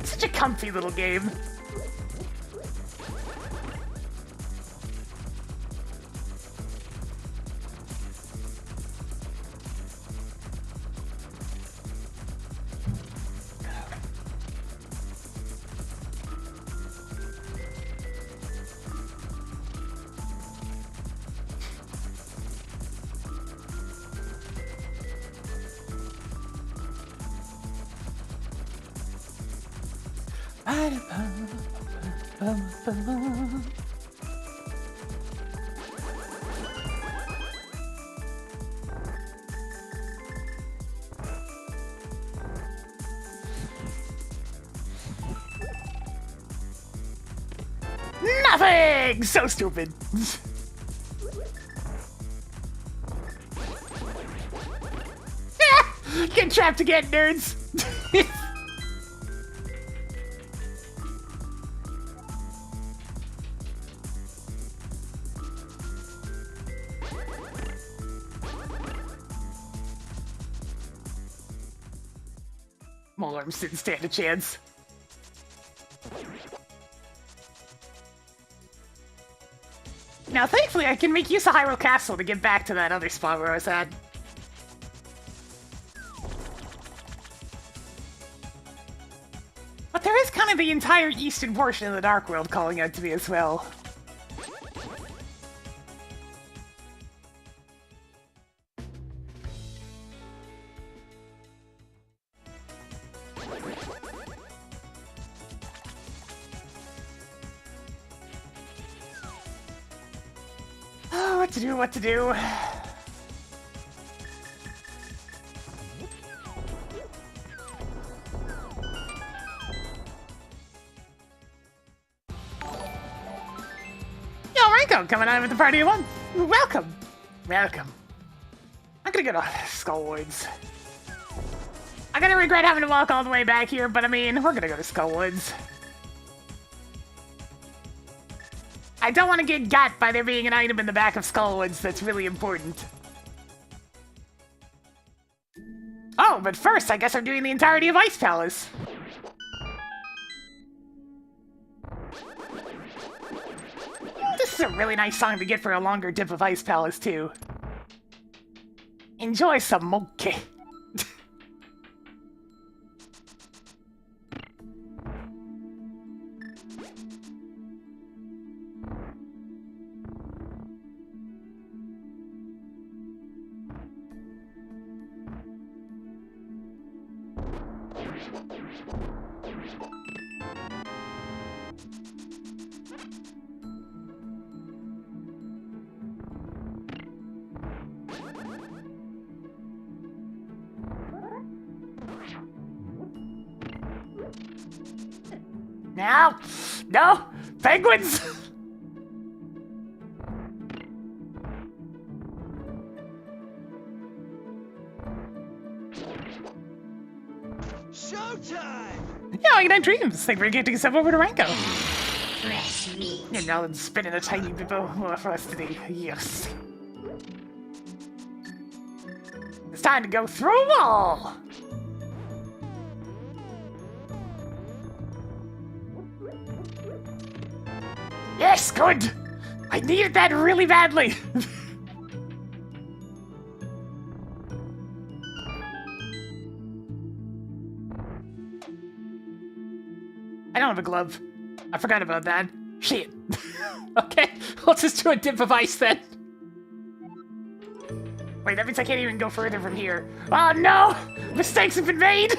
Such a comfy little game. Nothing! So stupid. Get trapped again, nerds! Molarms didn't stand a chance. Now, thankfully, I can make use of Hyrule Castle to get back to that other spot where I was at. But there is kind of the entire eastern portion of the Dark World calling out to me as well. Oh, what to do, what to do. Yo, Ranko, coming on with the party of one. Welcome. Welcome. I'm gonna go to Skullwoods. I'm gonna regret having to walk all the way back here, but I mean, we're gonna go to Skullwoods. I don't want to get got by there being an item in the back of Skullwoods that's really important. Oh, but first, I guess I'm doing the entirety of Ice Palace. This is a really nice song to get for a longer dip of Ice Palace, too. Enjoy some monkey. Now, no, penguins! Showtime! Yeah, I can have dreams. Thank you for getting yourself over to Ranko. Fresh meat. And now let's spin in a tiny bibbo more for us today. Yes. It's time to go through a wall! Yes, good! I needed that really badly! I don't have a glove. I forgot about that. Shit. Okay, let's just do a dip of ice then. Wait, that means I can't even go further from here. Oh no! Mistakes have been made!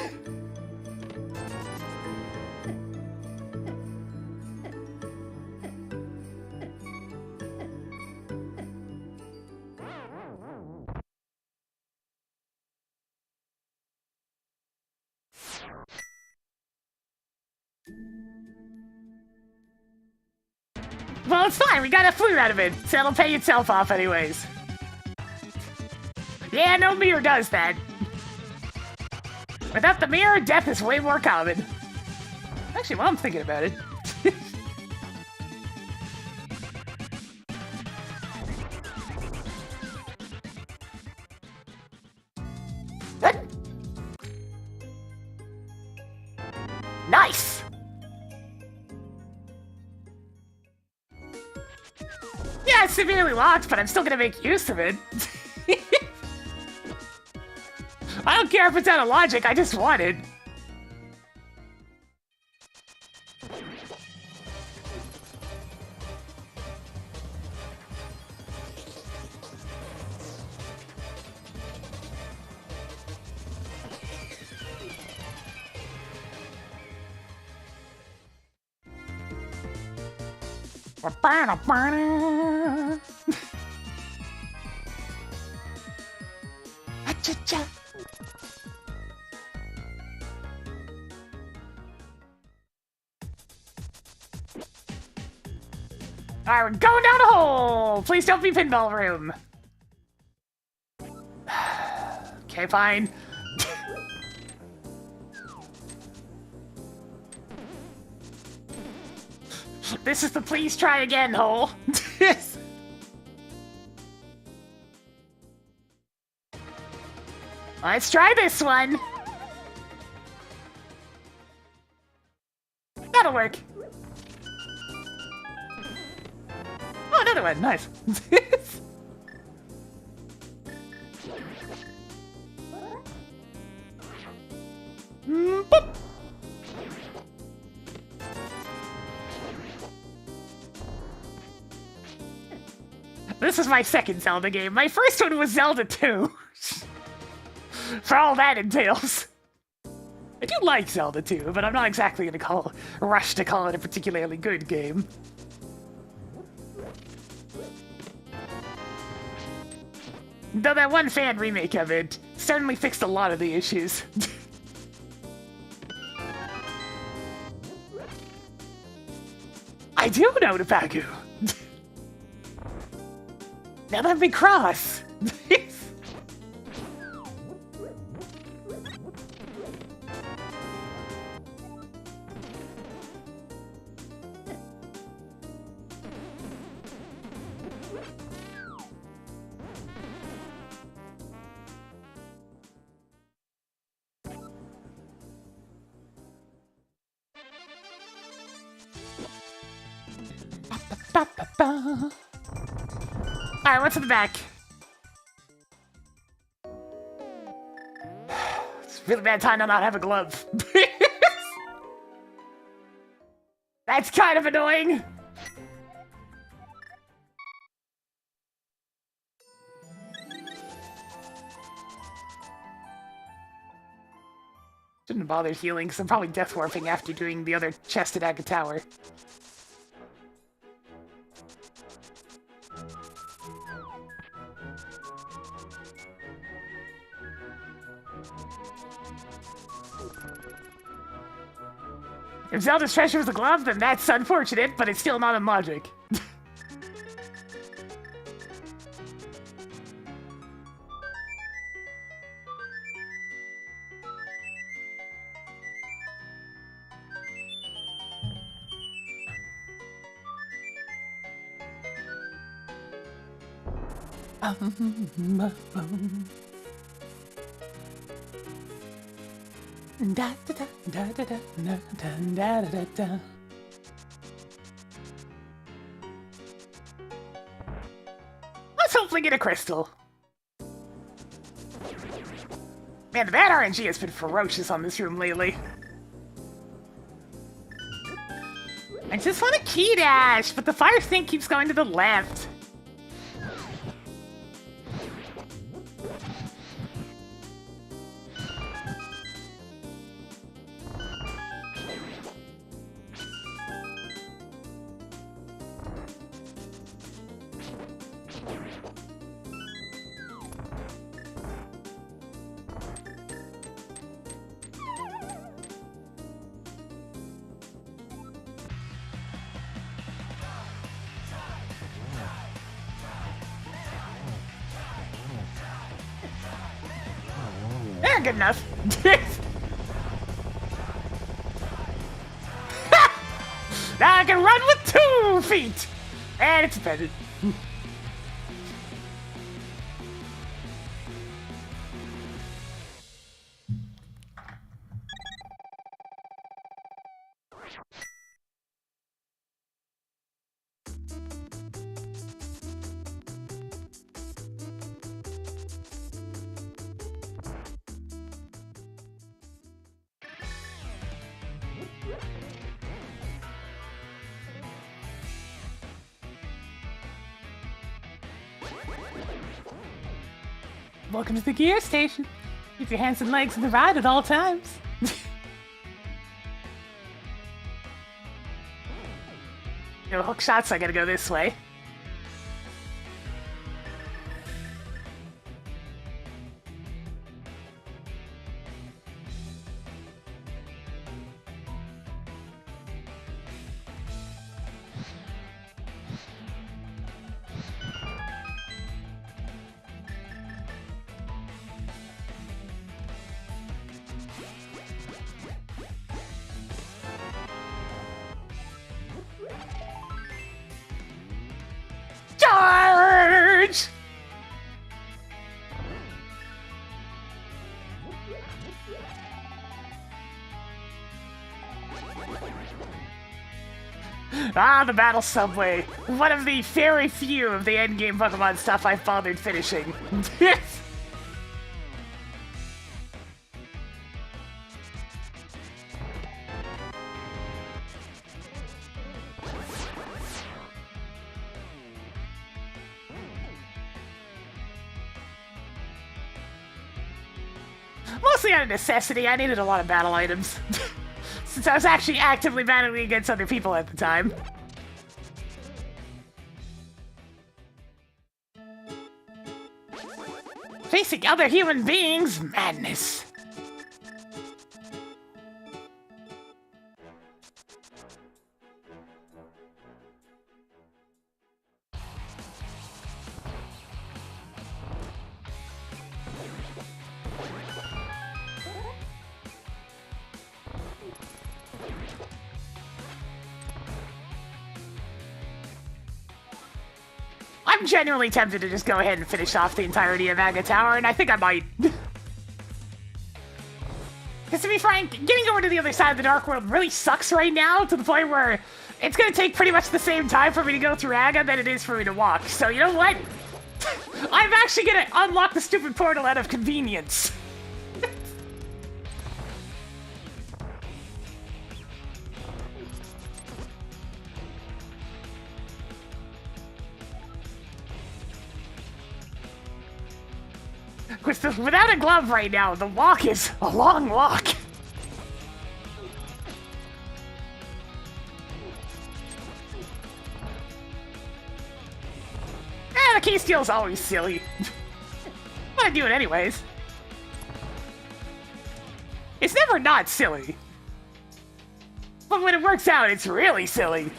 Well, it's fine. We got a flute out of it, so it'll pay itself off anyways. Yeah, no mirror does that. Without the mirror, death is way more common. Actually, while I'm thinking about it... Nice! Yeah, it's severely locked, but I'm still gonna make use of it. I don't care if it's out of logic, I just want it. Cha-cha. Alright, we're going down a hole! Please don't be pinball room. Okay, fine. This is the please try again hole. Let's try this one. That'll work. Oh, another one. Nice. Boop. This is my second Zelda game. My first one was Zelda 2. For all that entails. I do like Zelda 2, but I'm not exactly gonna rush to call it a particularly good game. Though that one fan remake of it certainly fixed a lot of the issues. I do know Tapaku. Now let me cross. Alright, what's in the back? It's a really bad time to not have a glove. That's kind of annoying. Shouldn't have bothered healing, because I'm probably death warping after doing the other chest at Aga Tower. If Zelda's treasure was a glove, then that's unfortunate, but it's still not a logic. Da da da da da da da da da da. Let's hopefully get a crystal. Man, the bad RNG has been ferocious on this room lately. I just want a key dash, but the fire thing keeps going to the left. They're good enough. Now I can run with 2 feet! And it's better. Welcome to the gear station. Keep your hands and legs in the ride at all times. No hook shots, I gotta go this way. Ah, the Battle Subway. One of the very few of the endgame Pokemon stuff I've bothered finishing. Mostly out of necessity, I needed a lot of battle items. Since I was actually actively battling against other people at the time. Facing other human beings, madness. I'm genuinely tempted to just go ahead and finish off the entirety of Aga Tower, and I think I might. Because to be frank, getting over to the other side of the Dark World really sucks right now, to the point where it's going to take pretty much the same time for me to go through Aga than it is for me to walk. So you know what? I'm actually going to unlock the stupid portal out of convenience. Without a glove right now, the walk is a long walk. The key steal's always silly. But I do it anyways. It's never not silly. But when it works out, it's really silly.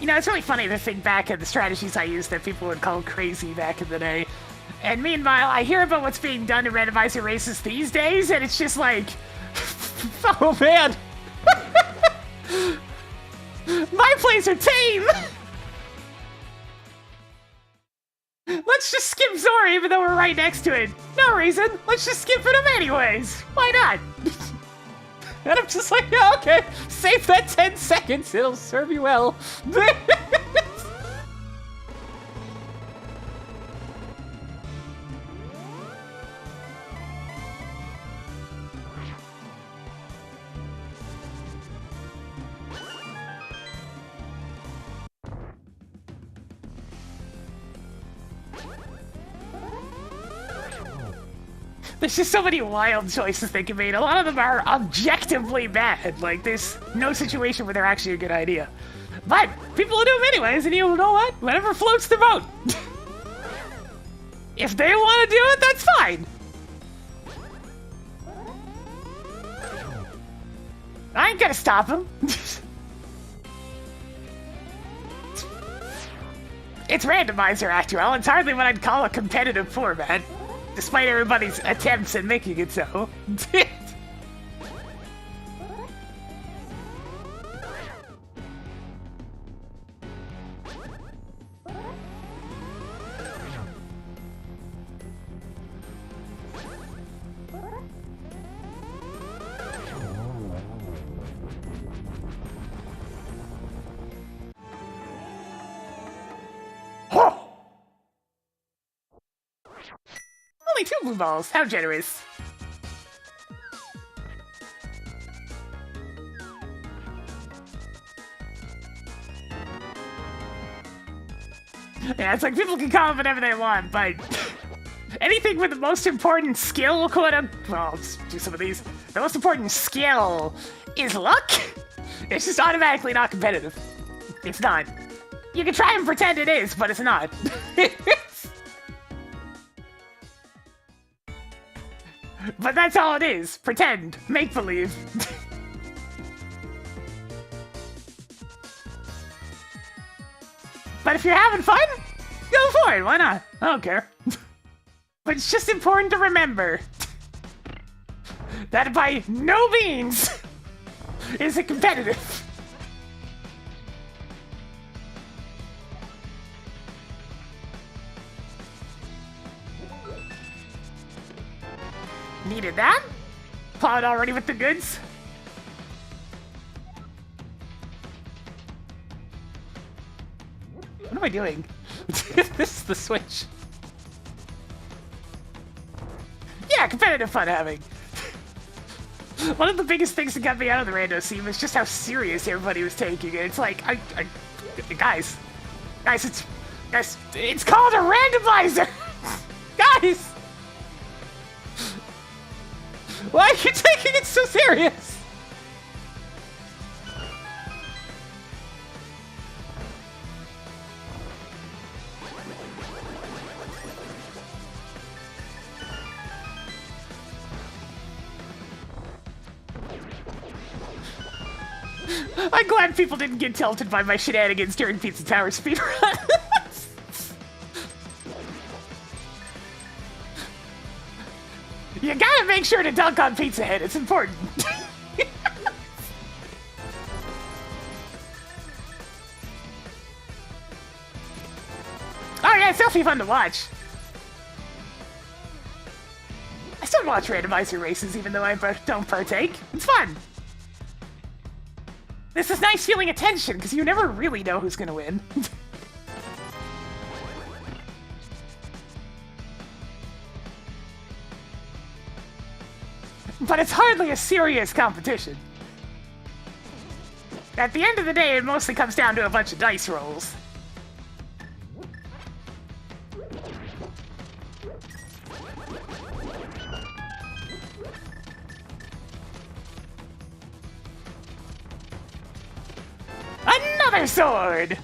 You know, it's really funny to think back at the strategies I used that people would call crazy back in the day. And meanwhile, I hear about what's being done in randomizer races these days, and it's just like... oh, man! My plays are tame! Let's just skip Zora even though we're right next to it. No reason. Let's just skip him anyways. Why not? And I'm just like, yeah, okay. Save that 10 seconds. It'll serve you well. There's just so many wild choices they can make. A lot of them are objectively bad. Like, there's no situation where they're actually a good idea. But people will do them anyways, and you know what? Whatever floats their boat. If they want to do it, that's fine. I ain't gonna stop them. It's Randomizer, after all. It's hardly what I'd call a competitive format. Despite everybody's attempts at making it so. Only 2 blue balls. How generous. Yeah, it's like people can call it whatever they want, but anything with the most important skill, well, let's do some of these. The most important skill is luck. It's just automatically not competitive. It's not. You can try and pretend it is, but it's not. But that's all it is. Pretend. Make-believe. But if you're having fun, go for it. Why not? I don't care. But it's just important to remember that by no means is it competitive. Needed that? Plowed already with the goods? What am I doing? This is the Switch. Yeah, competitive fun having. One of the biggest things that got me out of the rando scene was just how serious everybody was taking it. It's like, guys, it's called a randomizer! Guys! Why are you taking it so serious? I'm glad people didn't get tilted by my shenanigans during Pizza Tower speedrun. You gotta make sure to dunk on Pizza Head, it's important. Oh yeah, it's definitely fun to watch. I still watch randomizer races even though I don't partake. It's fun. This is nice feeling attention, because you never really know who's gonna win. But it's hardly a serious competition. At the end of the day, it mostly comes down to a bunch of dice rolls. Another sword!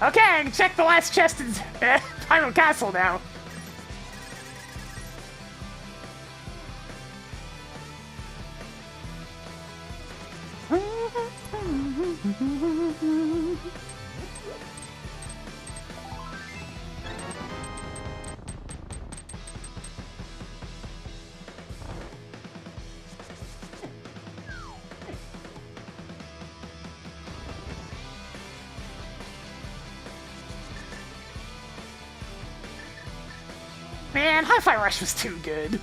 Okay, I can check the last chest in Primal Castle now. Man, Hi-Fi Rush was too good.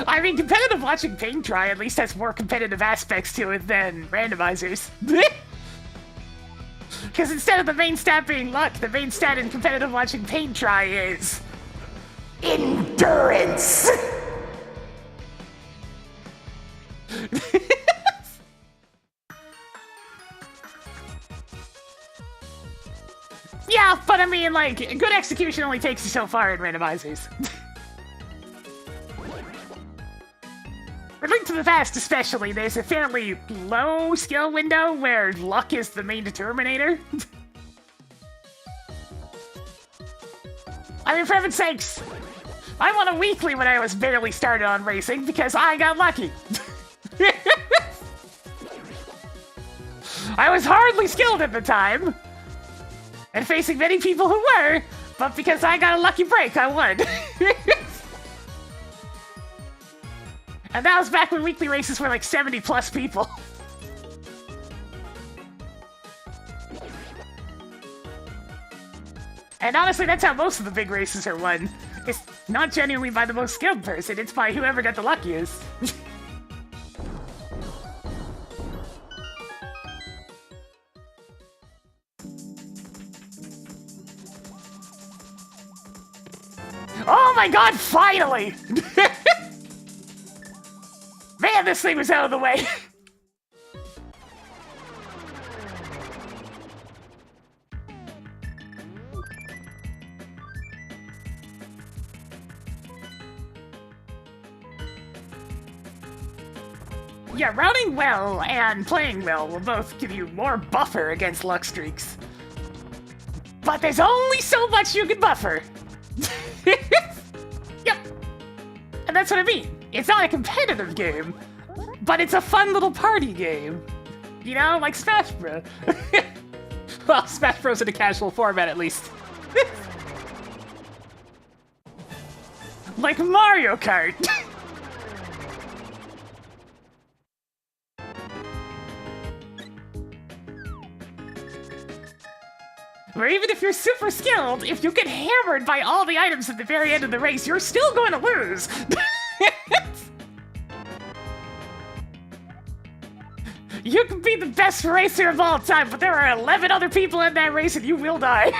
I mean, competitive watching Pain Try at least has more competitive aspects to it than randomizers. Because instead of the main stat being luck, the main stat in competitive watching Pain Try is endurance. Yeah, but I mean, like, good execution only takes you so far in randomizers. For Link to the Past especially, there's a fairly low skill window where luck is the main determinator. I mean, for heaven's sakes, I won a weekly when I was barely started on racing because I got lucky. I was hardly skilled at the time, and facing many people who were, but because I got a lucky break, I won. And that was back when weekly races were like 70 plus people. And honestly, that's how most of the big races are won. It's not genuinely by the most skilled person, it's by whoever got the luckiest. Oh my god, finally! Man, this thing was out of the way. Yeah, routing well and playing well will both give you more buffer against luck streaks. But there's only so much you can buffer. Yep. And that's what I mean. It's not a competitive game, but it's a fun little party game. You know, like Smash Bros. Well, Smash Bros in a casual format, at least. Like Mario Kart. Or even if you're super skilled, if you get hammered by all the items at the very end of the race, you're still going to lose. You can be the best racer of all time, but there are 11 other people in that race and you will die.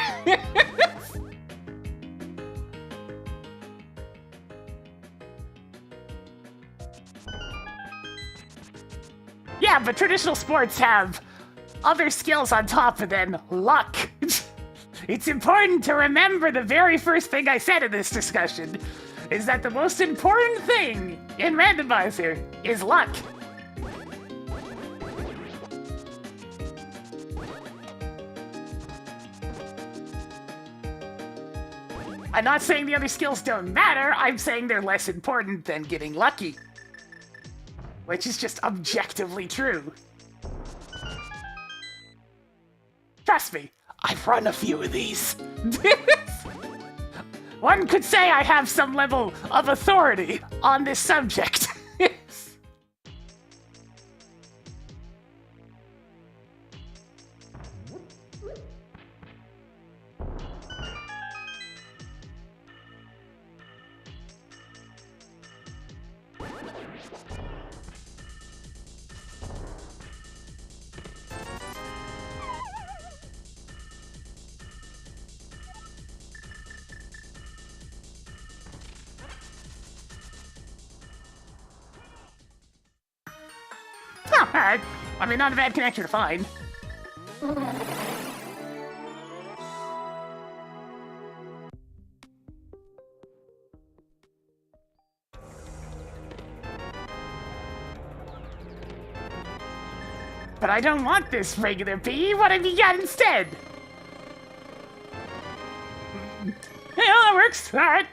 Yeah, but traditional sports have other skills on top of them, luck. It's important to remember the very first thing I said in this discussion, is that the most important thing in Randomizer is luck. I'm not saying the other skills don't matter, I'm saying they're less important than getting lucky. Which is just objectively true. Trust me, I've run a few of these. One could say I have some level of authority on this subject. Oh, alright. I mean, not a bad connector to find. But I don't want this regular bee. What have you got instead? Yeah, that works. Alright.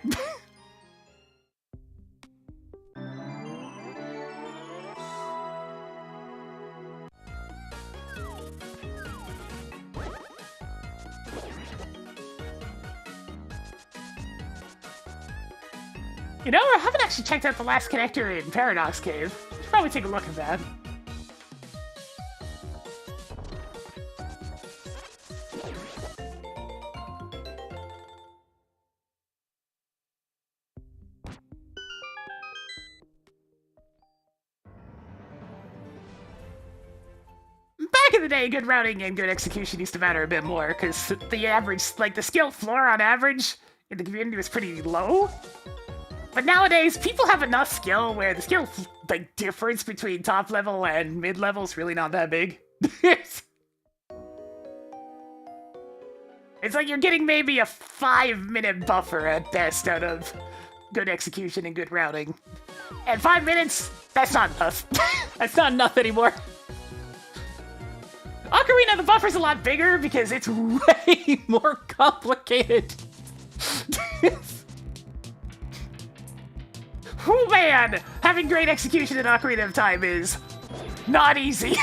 You know, I haven't actually checked out the last connector in Paradox Cave. Should probably take a look at that. Back in the day, good routing and good execution used to matter a bit more, because the average, like the skill floor on average in the community was pretty low. But nowadays, people have enough skill where the skill like difference between top level and mid level is really not that big. It's like you're getting maybe a 5-minute buffer at best out of good execution and good routing. And 5 minutes, that's not enough. That's not enough anymore. Ocarina, the buffer's a lot bigger because it's Way more complicated. oh man! Having great execution in Ocarina of Time is not easy.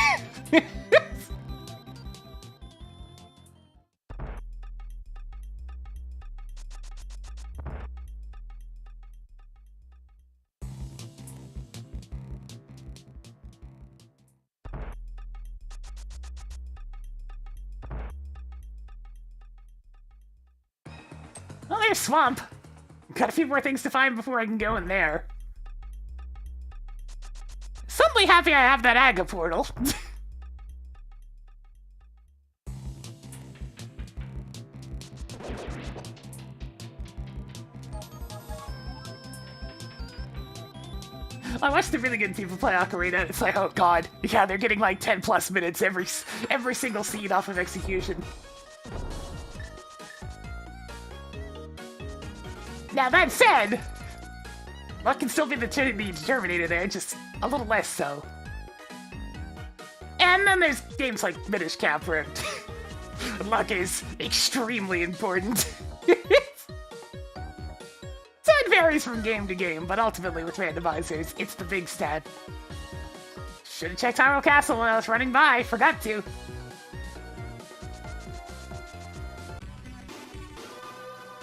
Well, there's Swamp. Got a few more things to find before I can go in there. Suddenly happy I have that Aga portal. I watch the really good people play Ocarina, and it's like, oh god, yeah, they're getting like 10+ minutes every single scene off of execution. Now that said, luck can still be the determinator there, just a little less so. Yeah, and then there's games like Minish Cap where luck is extremely important. So it varies from game to game, but ultimately with randomizers, it's the big stat. Should've checked Hyrule Castle when I was running by, forgot to.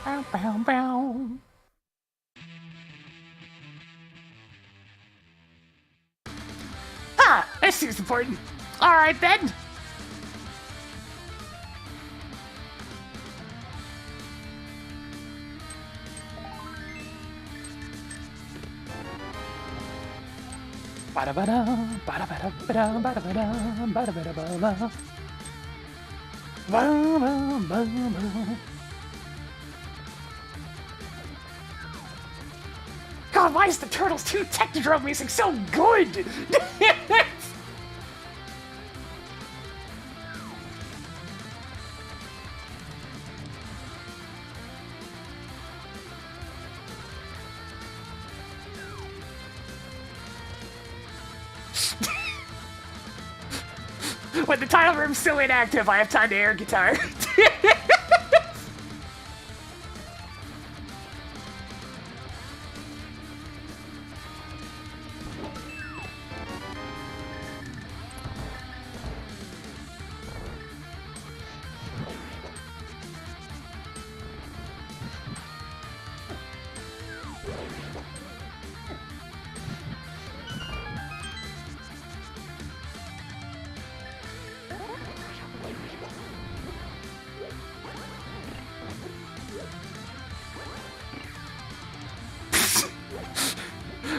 Bow, bow, bow. Ah, this seems important. Alright then. Ba-da-ba-da, ba-da-ba-da-ba-da, ba-da-ba-da, ba-da-ba-da-ba-da. Ba-ba-ba-ba. God, why is the Turtles 2 Technodrome music so good? When the title room's so inactive, I have time to air guitar.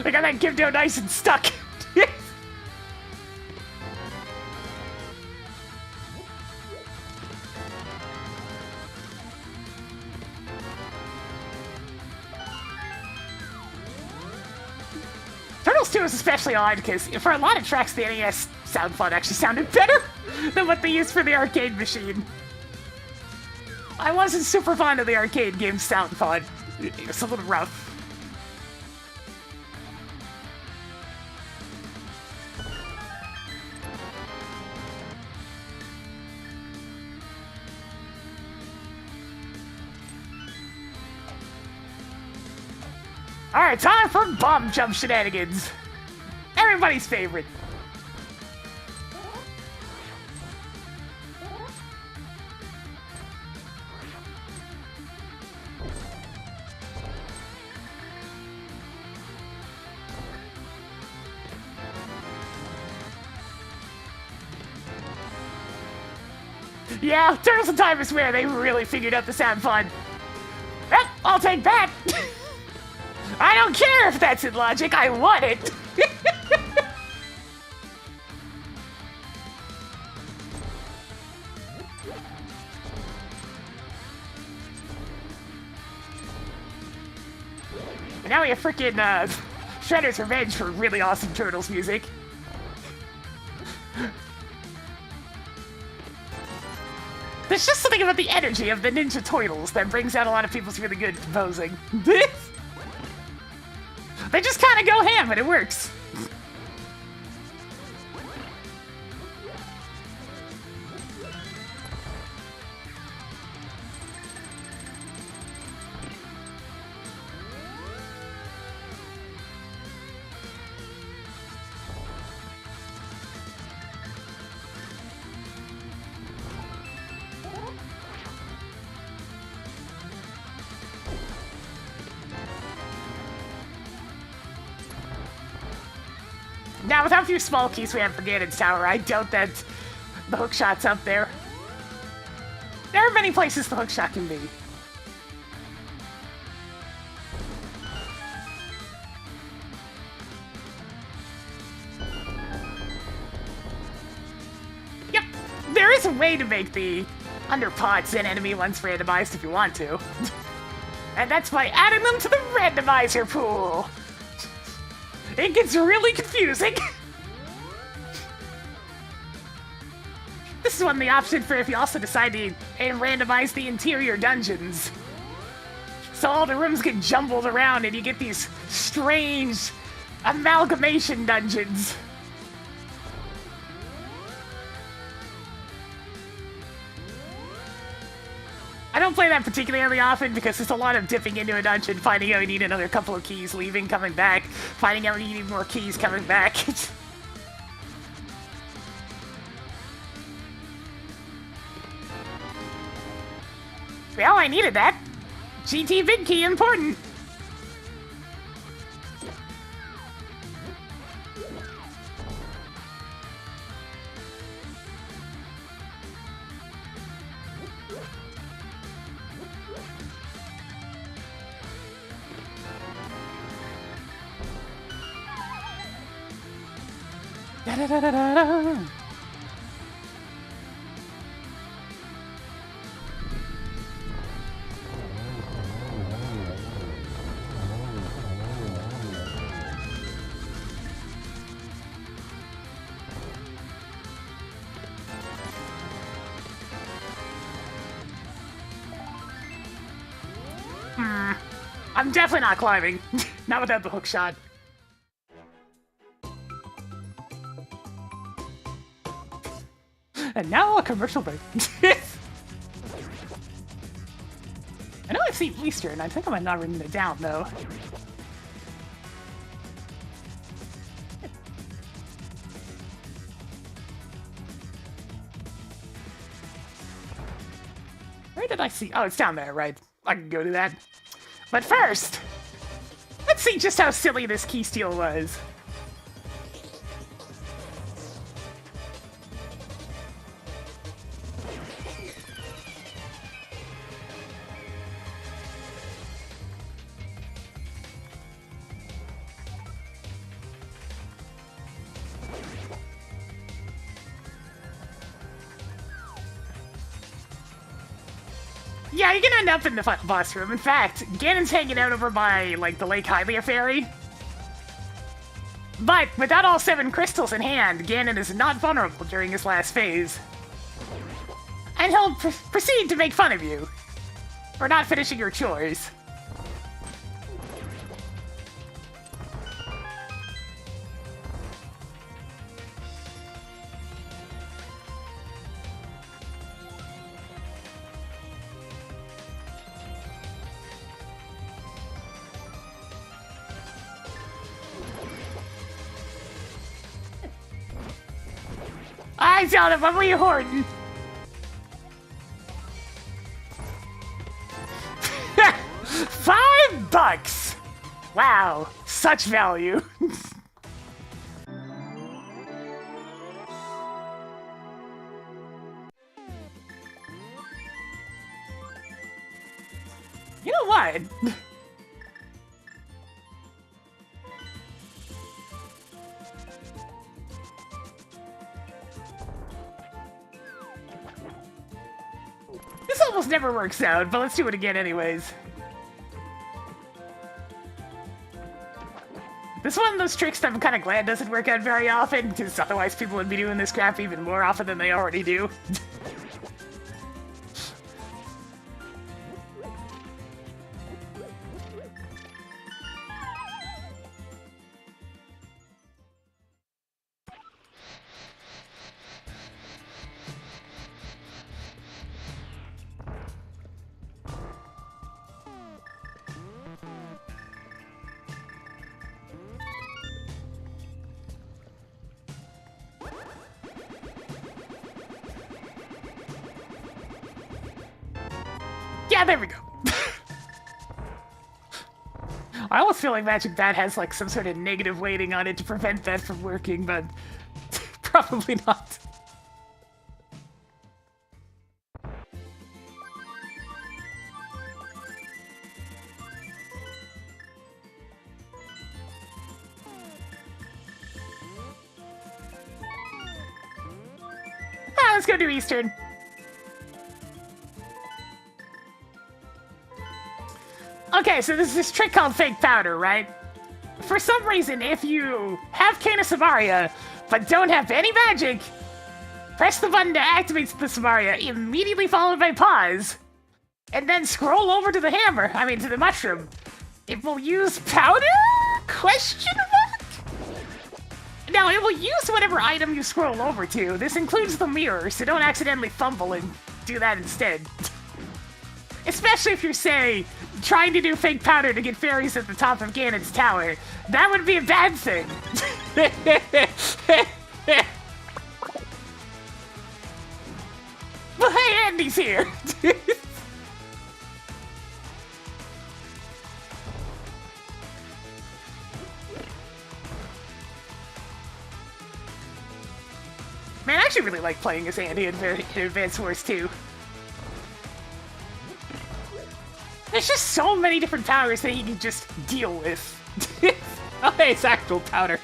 I got that Gibdo nice and stuck. Turtles 2 is especially odd because for a lot of tracks, the NES sound font actually sounded better than what they used for the arcade machine. I wasn't super fond of the arcade game's sound font. It was a little rough. Alright, time for bomb jump shenanigans. Everybody's favorite. Yeah, Turtles in Time is where they really figured out the sound fun. Well, I'll take that. I don't care if that's in logic, I want it! And now we have frickin' Shredder's Revenge for really awesome Turtles music. There's just something about the energy of the Ninja Turtles that brings out a lot of people's really good composing. They just kind of go ham and it works. Now, without a few small keys we have for Ganon's Tower, I doubt that the hookshot's up there. There are many places the hookshot can be. Yep, there is a way to make the underpots and enemy ones randomized if you want to. And that's by adding them to the randomizer pool. It gets really confusing. This is one of the options for if you also decide to randomize the interior dungeons. So all the rooms get jumbled around and you get these strange amalgamation dungeons. don't play that particularly often because there's a lot of dipping into a dungeon, finding out you need another couple of keys, leaving, coming back, finding out you need more keys, coming back. Well, I needed that. GT big key important. Da da da da da da. I'm definitely not climbing. Not without the hook shot. And now a commercial break. I know I've seen Eastern. I think I might not written it down though. Where did I see? Oh, it's down there, right? I can go to that. But first, let's see just how silly this key steal was. Yeah, you can end up in the boss room. In fact, Ganon's hanging out over by, like, the Lake Hylia ferry. But, without all 7 crystals in hand, Ganon is not vulnerable during his last phase. And he'll proceed to make fun of you for not finishing your chores. I tell him, what were you hoarding? $5! Wow, such value. You know what? This almost never works out, but let's do it again anyways. This is one of those tricks that I'm kind of glad doesn't work out very often, because otherwise people would be doing this crap even more often than they already do. Yeah, there we go. I almost feel like Magic Bat has like some sort of negative weighting on it to prevent that from working, but probably not. Let's go do Eastern. Okay, so there's this trick called Fake Powder, right? For some reason, if you have Cane of Samaria, but don't have any magic, press the button to activate the Samaria, immediately followed by pause, and then scroll over to the hammer, to the mushroom. It will use powder? Question mark? Now, it will use whatever item you scroll over to. This includes the mirror, so don't accidentally fumble and do that instead. Especially if you're, say, trying to do fake powder to get fairies at the top of Ganon's tower. That would be a bad thing. Well, hey, Andy's here. Man, I actually really like playing as Andy in Advance Wars 2. There's just so many different powers that he can just deal with. Oh, hey, it's actual powder.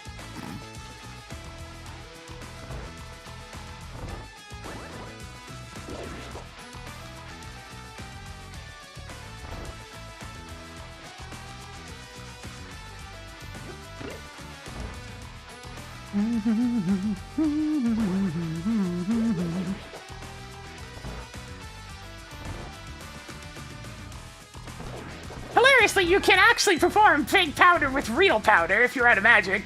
Hilariously, you can actually perform fake powder with real powder if you're out of magic.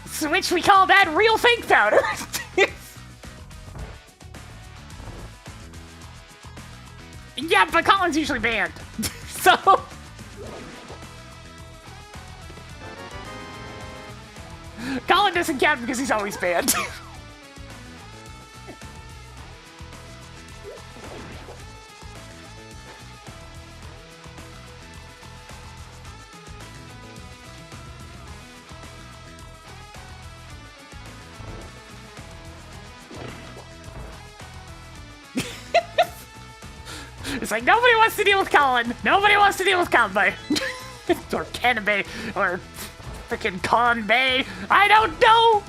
So which we call that real fake powder. Yeah, but Colin's usually banned. So... Colin doesn't count because he's always banned. It's like, nobody wants to deal with Colin. Nobody wants to deal with Kanbei. Or Kanbei. Or frickin' Kanbei. I don't know.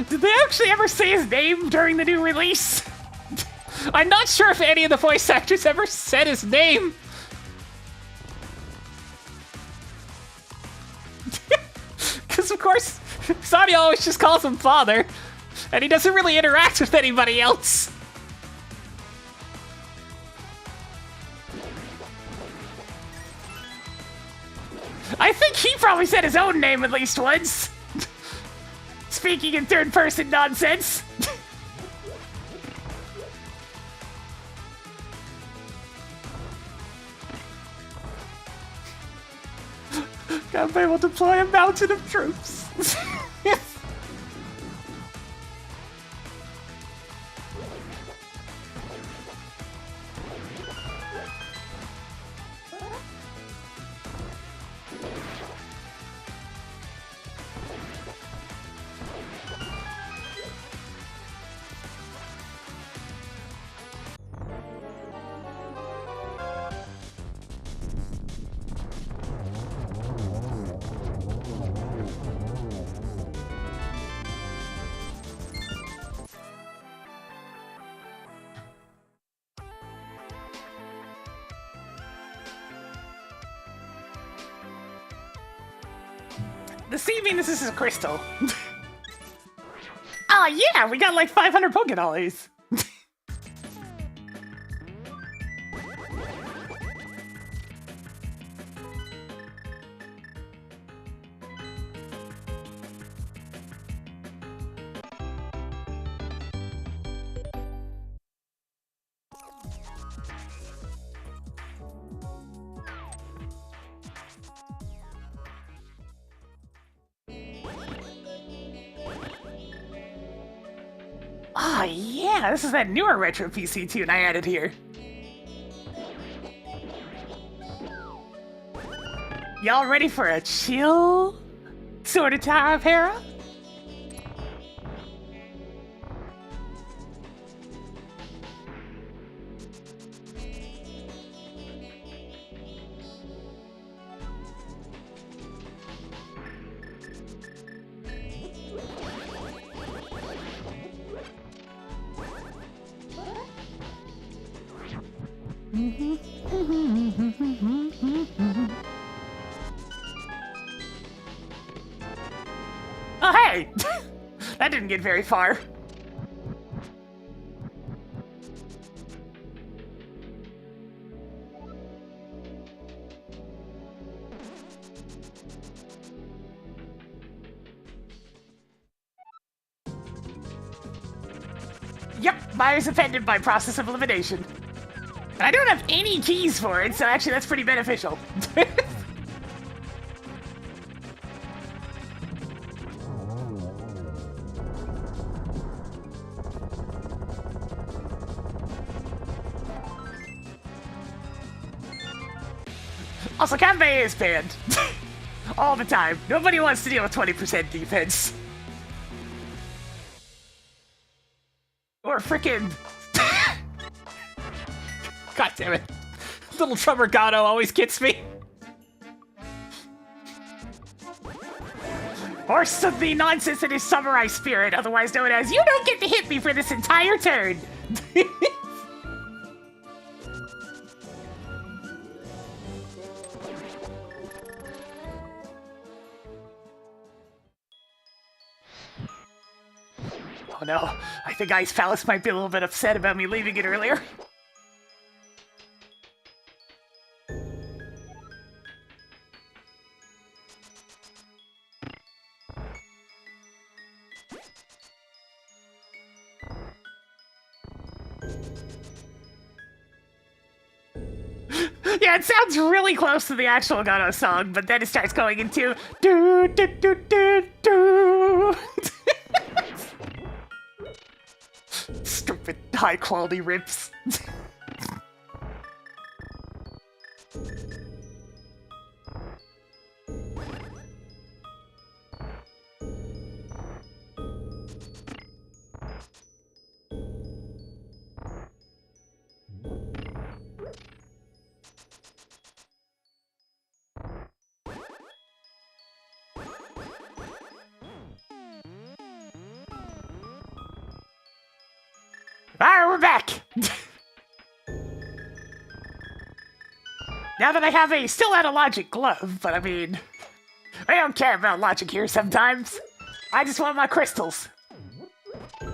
Did they actually ever say his name during the new release? I'm not sure if any of the voice actors ever said his name. Because, of course, Sonya always just calls him father, and he doesn't really interact with anybody else. I think he probably said his own name at least once. Speaking in third-person nonsense. Kanbei will deploy a mountain of troops. The sea Venus is a crystal. Oh yeah, we got like 500 Pokédollies. Oh yeah, this is that newer retro PC tune I added here. Y'all ready for a chill sort of Tower of Hera? Oh hey! That didn't get very far. Yep, Myers offended by process of elimination. And I don't have any keys for it, so actually that's pretty beneficial. Also, Kanbei is banned. All the time. Nobody wants to deal with 20% defense. Or frickin'... God damn it. Little Trummer Gato always gets me. Or the nonsense that is Samurai Spirit, otherwise known as, you don't get to hit me for this entire turn. Oh no, I think Ice Palace might be a little bit upset about me leaving it earlier. Yeah, it sounds really close to the actual Gato song, but then it starts going into do do do do do. Stupid high quality rips. Alright, we're back! Now that I have still had a logic glove, but I mean, I don't care about logic here sometimes. I just want my crystals. I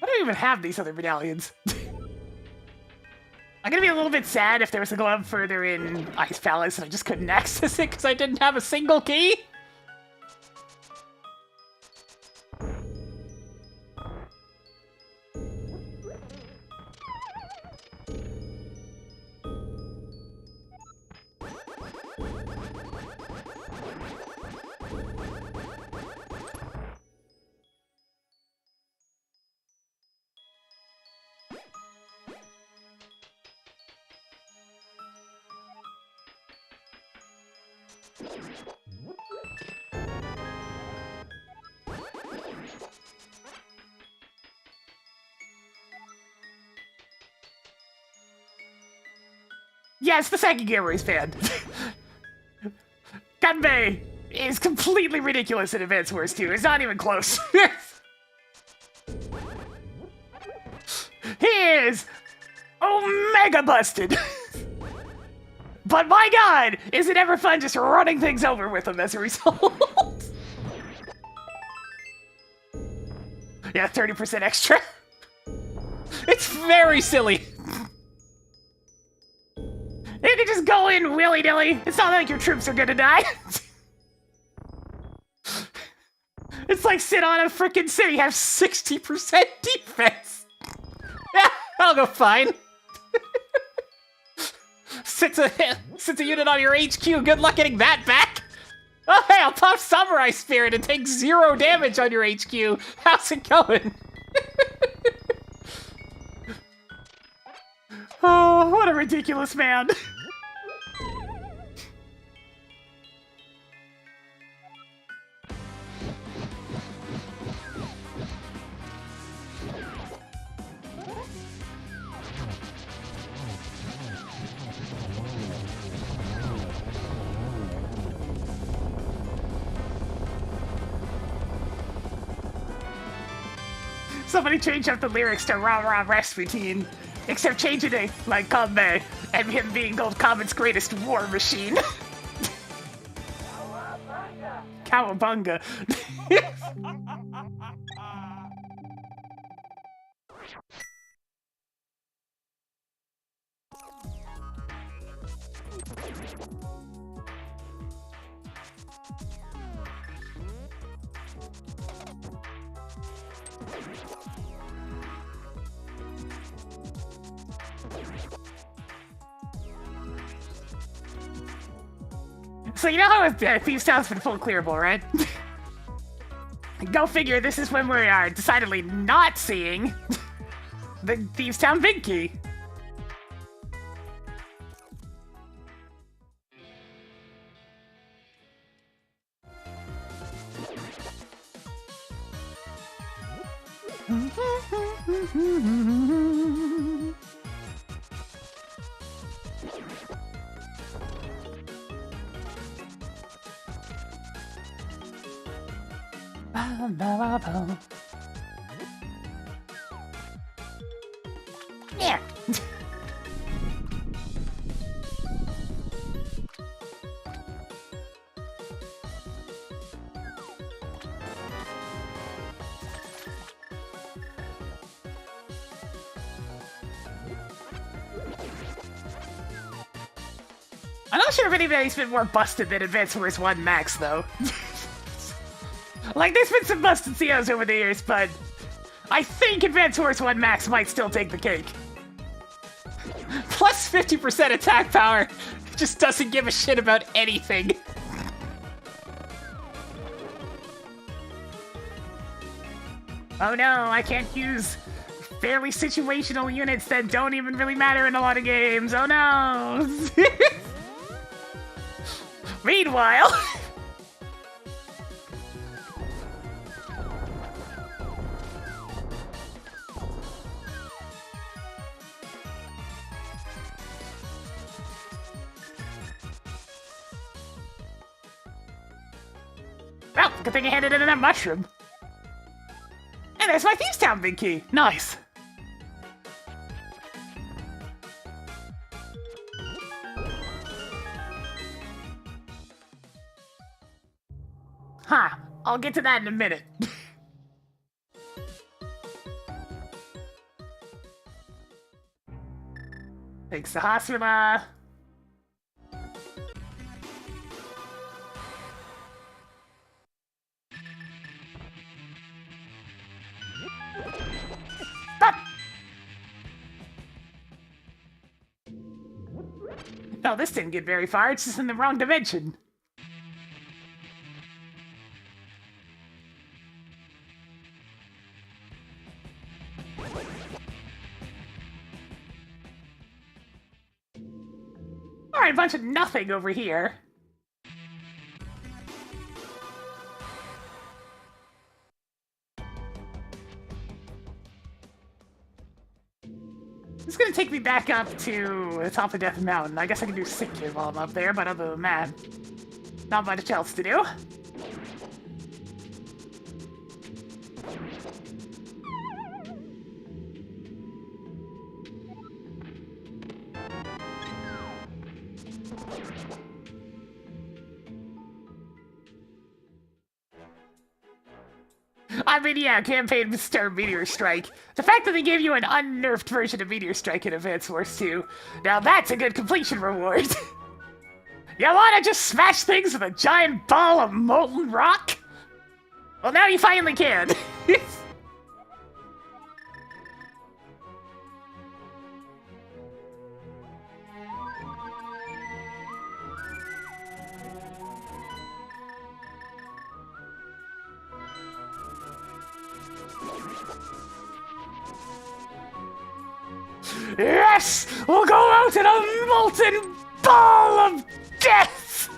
don't even have these other medallions. I'm gonna be a little bit sad if there was a glove further in Ice Palace and I just couldn't access it because I didn't have a single key. Yes, the second gamer is banned. Kanbei is completely ridiculous in Advance Wars 2. It's not even close. He is omega busted. But my god, is it ever fun just running things over with him as a result? Yeah, 30% extra. It's very silly. You can just go in willy-nilly. It's not like your troops are gonna die. It's like sit on a freaking city, have 60% defense. Yeah, that'll go fine. Sits a unit on your HQ, good luck getting that back. Oh hey, I'll pop Samurai Spirit and take 0 damage on your HQ. How's it going? Oh, what a ridiculous man. Somebody change up the lyrics to Rah Rah Rasputin. Except changing it like Kanbei and him being Gold Comet's greatest war machine. Cowabunga. So you know how Thieves Town's been full clearable, right? Go figure, this is when we are decidedly not seeing the Thieves Town Big Key. Yeah. I'm not sure if anybody's been more busted than Advance Wars 1 Max, though. Like, there's been some busted COs over the years, but I think Advance Wars 1 Max might still take the cake. Plus 50% attack power. Just doesn't give a shit about anything. Oh no, I can't use fairly situational units that don't even really matter in a lot of games. Oh no! Meanwhile... Well, good thing I handed in that mushroom. And there's my Thieves Town Big Key. Nice. Huh. I'll get to that in a minute. Thanks to Hasula. No, this didn't get very far. It's just in the wrong dimension. Alright, a bunch of nothing over here. It's gonna take me back up to the top of Death Mountain. I guess I can do Sick Kid while I'm up there, but other than that, not much else to do. I mean, yeah, campaign Star Meteor Strike. The fact that they gave you an unnerfed version of Meteor Strike in Advance Wars 2, now that's a good completion reward. You wanna just smash things with a giant ball of molten rock? Well, now you finally can. Yes! We'll go out in a molten ball of death!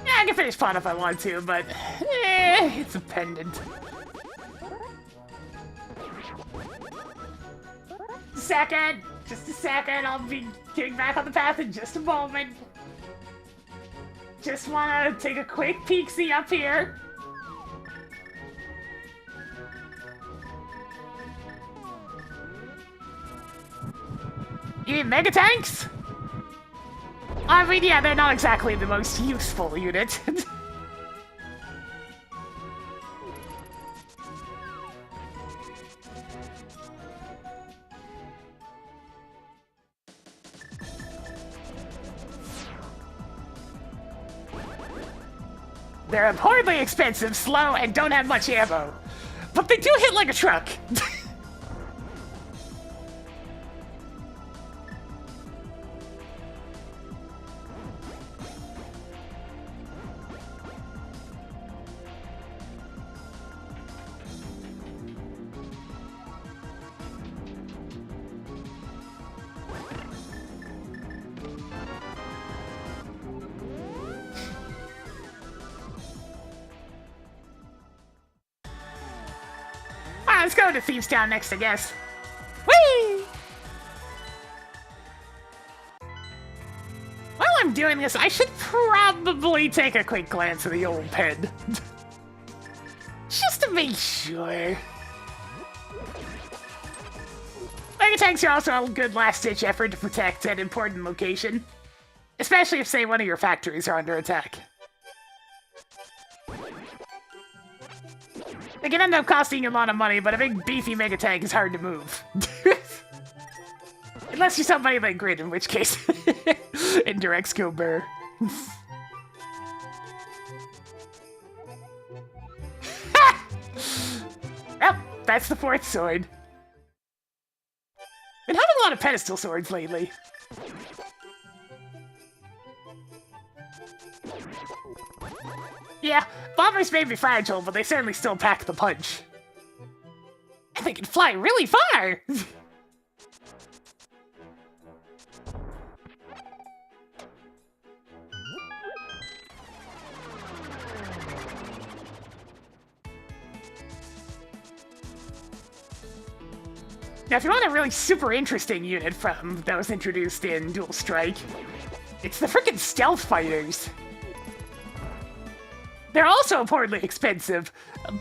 Yeah, I can finish Pawn if I want to, but it's a pendant. Just a second, I'll be getting back on the path in just a moment. Just wanna take a quick peek-see up here. You mean Mega Tanks? I mean, yeah, they're not exactly the most useful unit. They're abhorrently expensive, slow, and don't have much ammo. But they do hit like a truck. Let's go to Thieves Town next, I guess. Whee! While I'm doing this, I should probably take a quick glance at the old pen. Just to make sure. Mega tanks are also a good last-ditch effort to protect an important location. Especially if, say, one of your factories are under attack. They can end up costing you a lot of money, but a big beefy mega tank is hard to move. Unless you're somebody like Grid, in which case, indirect scope burr. Well, that's the fourth sword. Been having a lot of pedestal swords lately. Yeah, bombers may be fragile, but they certainly still pack the punch. And they can fly really far! Now, if you want a really super interesting unit from those introduced in Dual Strike, it's the frickin' Stealth Fighters. They're also importantly expensive,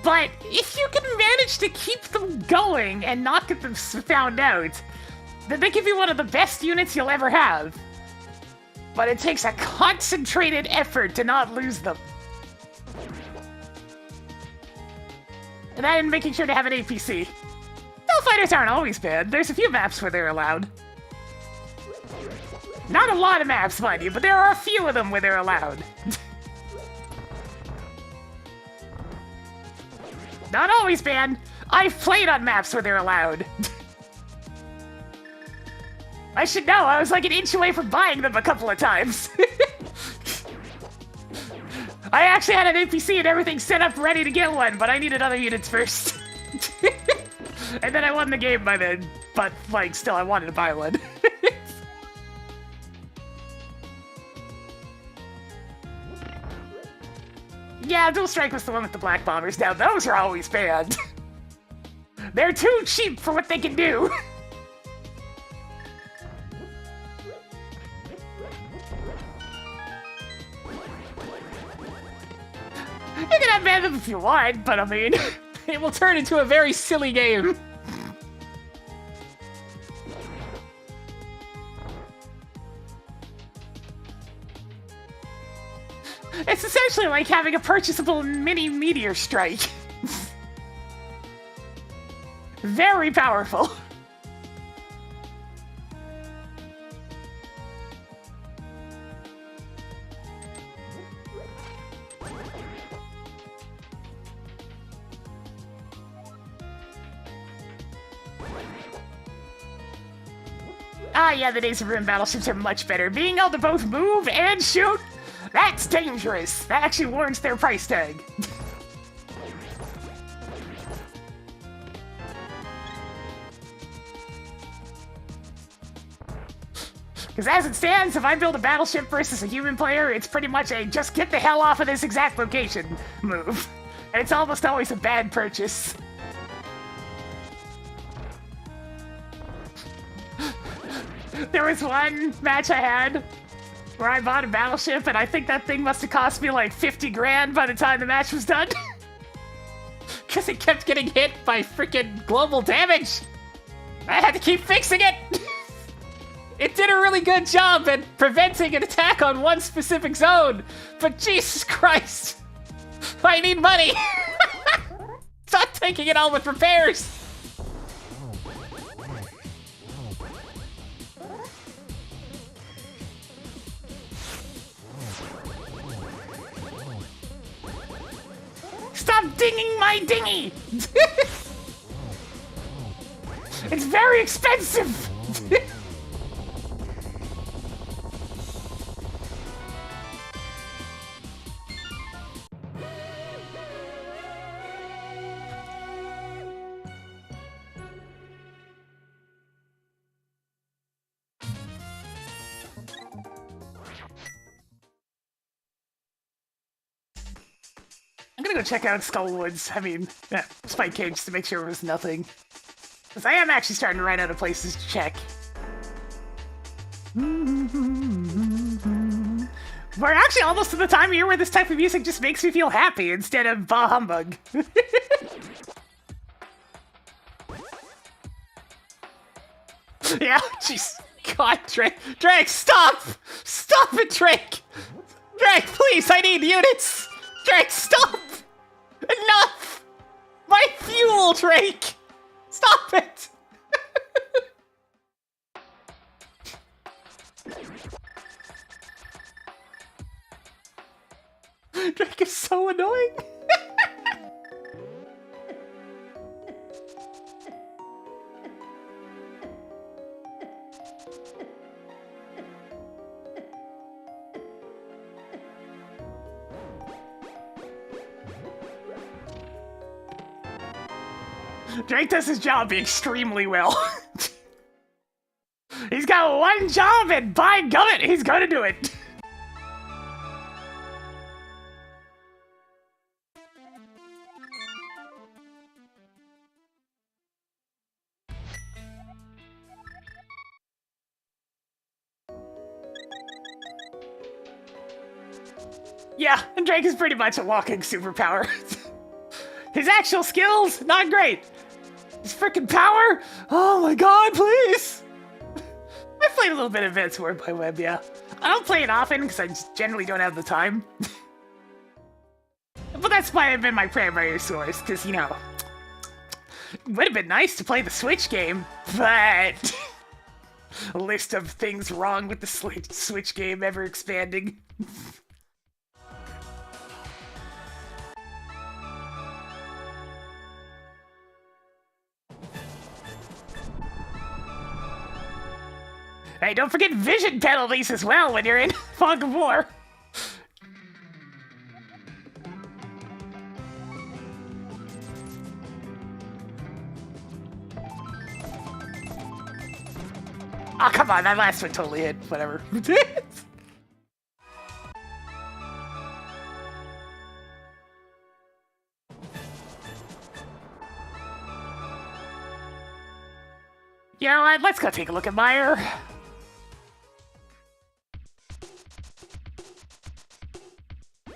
but if you can manage to keep them going and not get them found out, then they can be one of the best units you'll ever have. But it takes a concentrated effort to not lose them. And then making sure to have an APC. Stealth Fighters aren't always bad. There's a few maps where they're allowed. Not a lot of maps, mind you, but there are a few of them where they're allowed. Not always, man. I've played on maps where they're allowed. I should know, I was like an inch away from buying them a couple of times. I actually had an NPC and everything set up ready to get one, but I needed other units first. And then I won the game by then, but like, still I wanted to buy one. Yeah, Dual Strike was the one with the black bombers. Now those are always banned. They're too cheap for what they can do. You can have ban them if you want, but I mean, It will turn into a very silly game. it's essentially like having a purchasable mini meteor strike. Very powerful. Ah, yeah, the days of ruined battleships are much better. Being able to both move and shoot, that's dangerous. That actually warrants their price tag. Because as it stands, if I build a battleship versus a human player, it's pretty much a just get the hell off of this exact location move. And it's almost always a bad purchase. There was one match I had where I bought a battleship, and I think that thing must have cost me like 50 grand by the time the match was done. Because it kept getting hit by freaking global damage. I had to keep fixing it. It did a really good job at preventing an attack on one specific zone, but Jesus Christ, I need money. Stop taking it all with repairs. Stop dinging my dinghy! It's very expensive! I'm gonna go check out Skullwoods. I mean, Spike Cave just to make sure it was nothing. Because I am actually starting to run out of places to check. We're actually almost to the time of year where this type of music just makes me feel happy instead of bah humbug. Yeah, jeez. God, Drake. Drake, stop! Stop it, Drake! Drake, please, I need units! Drake, stop! Enough! My fuel, Drake! Stop it! Drake is so annoying. Drake does his job extremely well. He's got one job, and by gummit, he's gonna do it. Yeah, and Drake is pretty much a walking superpower. His actual skills, not great. His freaking power, oh my god, please. I played a little bit of Advanced Word by Web, yeah. I don't play it often because I just generally don't have the time. But that's why I've been my primary source, because, you know, it would have been nice to play the Switch game, but a list of things wrong with the Switch game ever expanding. Hey, don't forget vision penalties as well when you're in Fog of War. Oh, come on, that last one totally hit. Whatever. You know what? Let's go take a look at Meyer.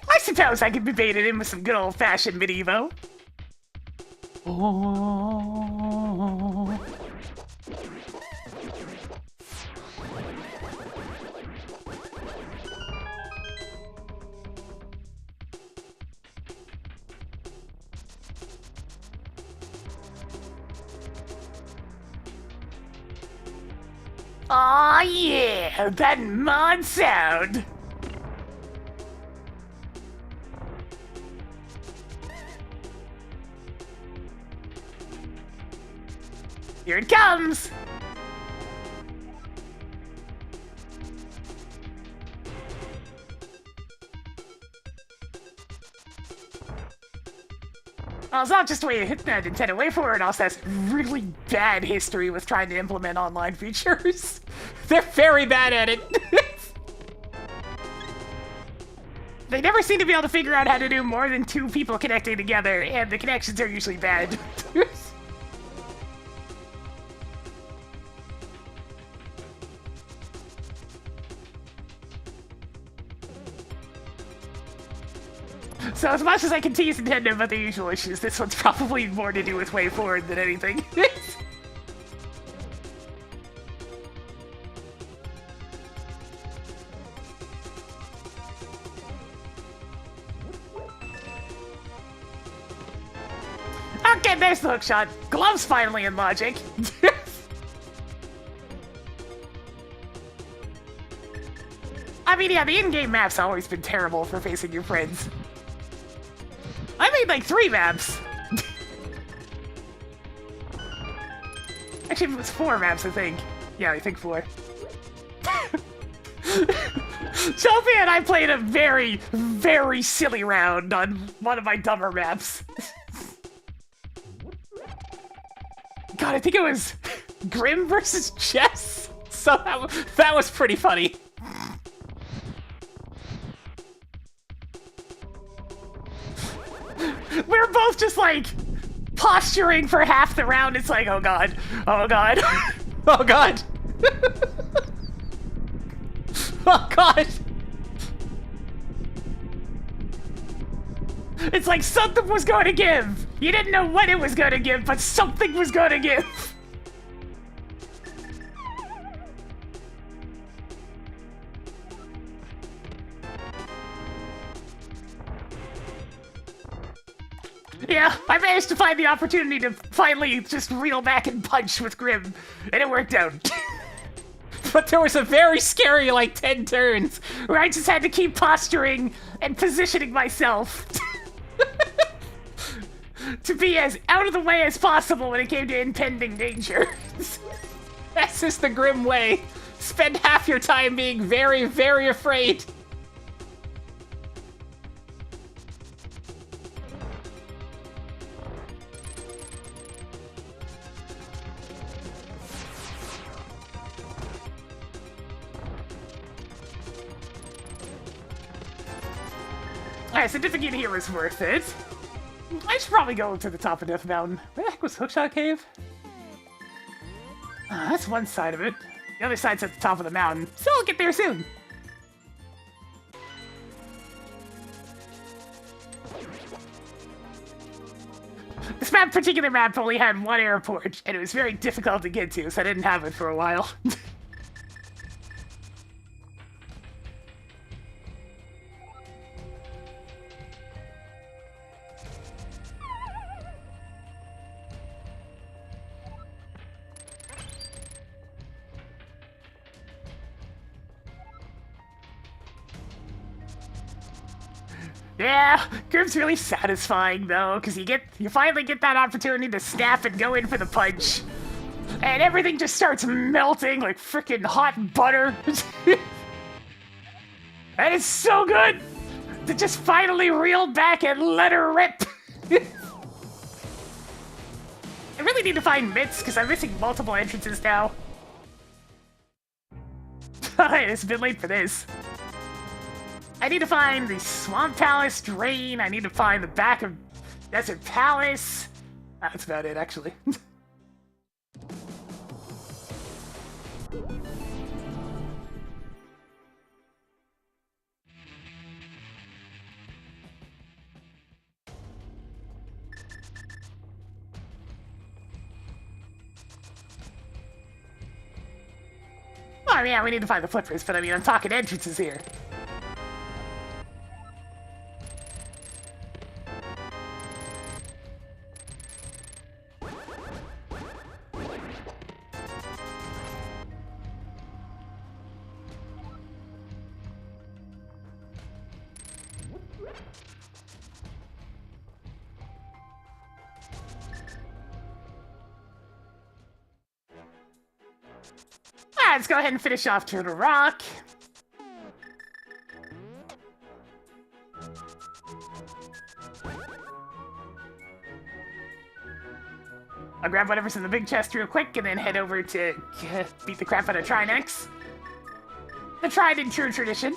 I suppose I could be baited in with some good old-fashioned mid-evo. Oh. Aw, yeah, that mod sound. Here it comes! Well, it's not just the way you hit that Nintendo WayForward, also has really bad history with trying to implement online features. They're very bad at it. They never seem to be able to figure out how to do more than two people connecting together, and the connections are usually bad. So as much as I can tease Nintendo about the usual issues, this one's probably more to do with WayForward than anything. Okay, there's the hookshot. Glove's finally in logic. I mean, yeah, the in-game map's always been terrible for facing your friends. I played like 3 maps. Actually, it was 4 maps, I think. Yeah, I think 4. Chelsea and I played a very, very silly round on one of my dumber maps. God, I think it was Grim versus Chess. So that was pretty funny. We were both just like posturing for half the round. It's like, oh god, oh god, Oh god. Oh god. It's like something was going to give. You didn't know what it was going to give, but something was going to give. Yeah, I managed to find the opportunity to finally just reel back and punch with Grim, and it worked out. But there was a very scary, like, 10 turns. Where I just had to keep posturing and positioning myself to be as out of the way as possible when it came to impending danger. That's just the Grim way. Spend half your time being very, very afraid. Alright, certificate here was worth it. I should probably go to the top of Death Mountain. Where the heck was Hookshot Cave? That's one side of it. The other side's at the top of the mountain, so I'll get there soon. This particular map only had 1 airport, and it was very difficult to get to, so I didn't have it for a while. Yeah, Grim's really satisfying though, because you finally get that opportunity to snap and go in for the punch. And everything just starts melting like freaking hot butter. And it's so good to just finally reel back and let her rip. I really need to find Mitts, because I'm missing multiple entrances now. It's a bit late for this. I need to find the Swamp Palace Drain. I need to find the back of Desert Palace. That's about it, actually. Oh yeah, we need to find the flippers, but I mean, I'm talking entrances here. Let's go ahead and finish off Turtle Rock. I'll grab whatever's in the big chest real quick and then head over to beat the crap out of Trinex. The tried and true tradition.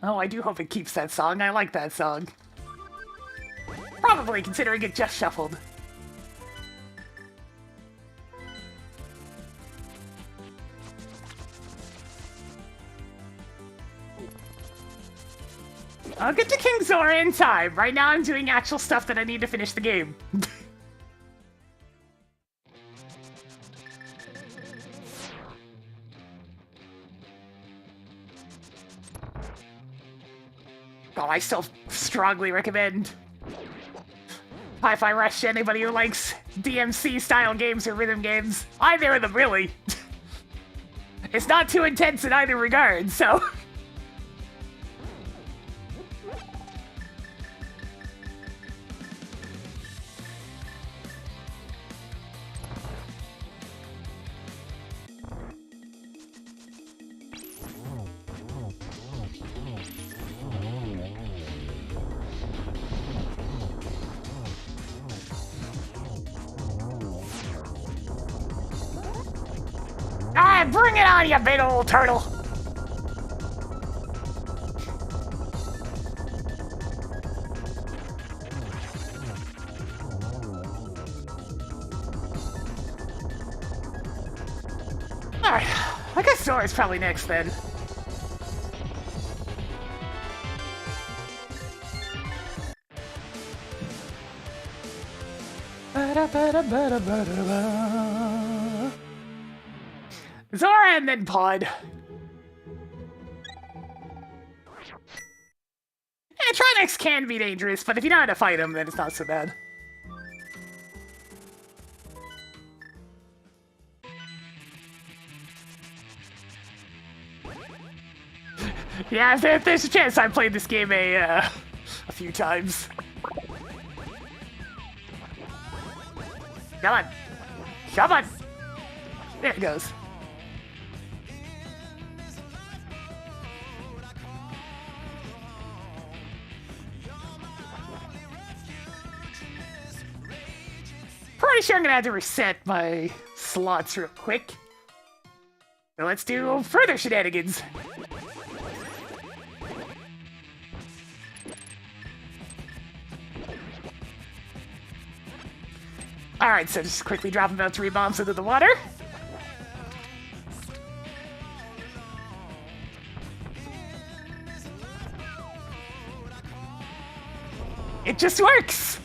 Oh, I do hope it keeps that song. I like that song. Probably, considering it just shuffled. I'll get to King Zora in time. Right now I'm doing actual stuff that I need to finish the game. Oh, I still strongly recommend Hi-Fi Rush to anybody who likes DMC-style games or rhythm games. Either of them, really. it's not too intense in either regard, so... Bring it on, you big old turtle! Alright, I guess Zora's probably next then. Zora and then Pod. Animatronics can be dangerous, but if you know how to fight them, then it's not so bad. Yeah, there's a chance I played this game a few times. Come on. Come on. There it goes. Pretty sure I'm gonna have to reset my slots real quick. So let's do further shenanigans. Alright, so just quickly drop about 3 bombs into the water. It just works!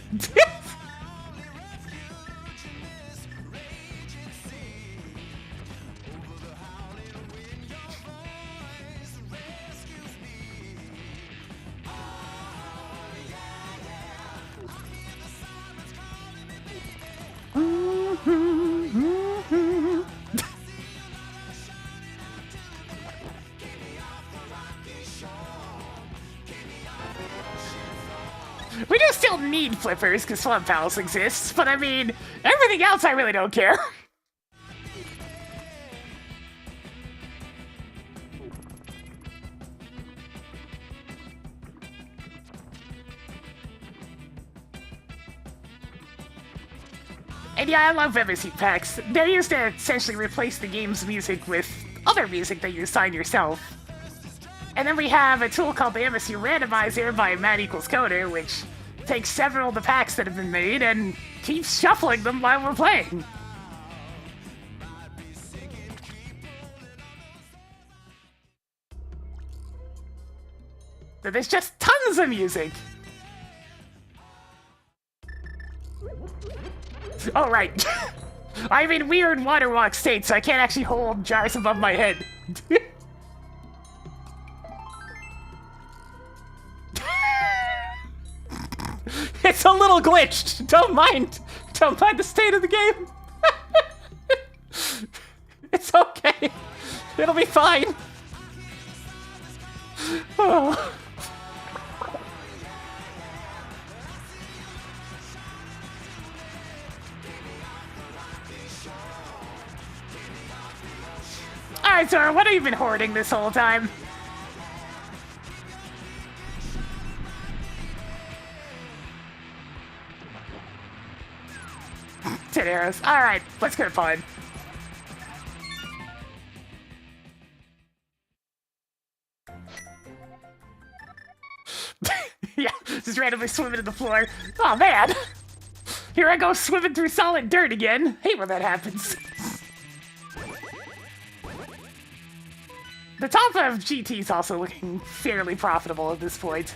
We do still need flippers because Swamp Palace exists, but I mean, everything else I really don't care. And yeah, I love MSC packs. They're used to essentially replace the game's music with other music that you assign yourself. And then we have a tool called the MSC Randomizer by Maniacal Coder, which takes several of the packs that have been made and keeps shuffling them while we're playing. So there's just tons of music. Oh, right. I'm in weird waterwalk state, so I can't actually hold jars above my head. It's a little glitched. Don't mind the state of the game. It's okay. It'll be fine. Oh. Alright, Zora, what have you been hoarding this whole time? 10 arrows. Alright, let's get fun. Yeah, just randomly swimming in the floor. Oh man! Here I go swimming through solid dirt again. Hate when that happens. The top of GT is also looking fairly profitable at this point.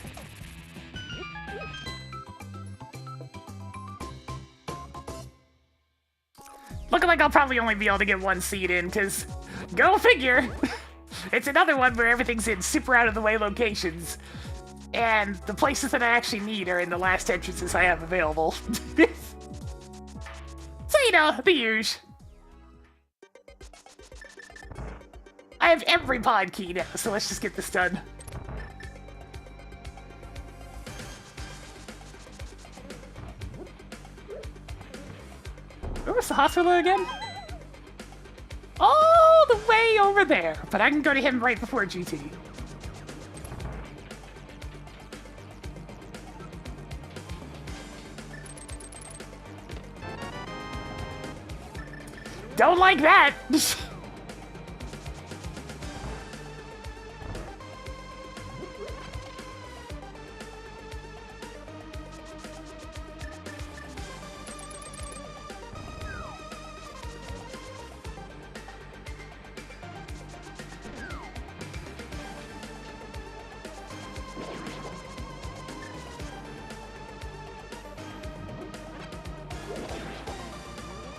Looking like I'll probably only be able to get 1 seed in, because, go figure, it's another one where everything's in super out-of-the-way locations, and the places that I actually need are in the last entrances I have available. So, you know, the usual. I have every pod key now, so let's just get this done. Where was the hospital again? All the way over there, but I can go to him right before GT. Don't like that!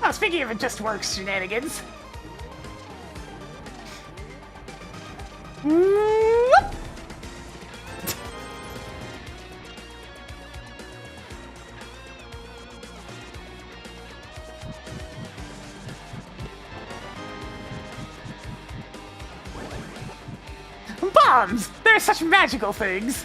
Oh, speaking of it just works shenanigans. Whoop. Bombs! They're such magical things!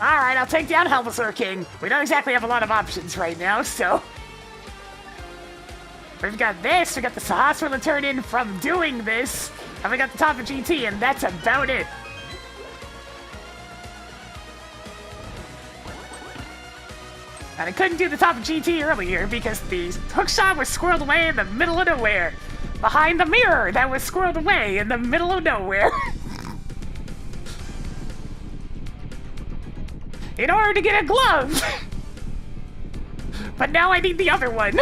Alright, I'll take down Helmslur King. We don't exactly have a lot of options right now, so... We've got this, we got the Sahasra to turn in from doing this, and we got the top of GT, and that's about it. And I couldn't do the top of GT earlier because the hookshot was squirreled away in the middle of nowhere. Behind the mirror that was squirreled away in the middle of nowhere. In order to get a glove! But now I need the other one.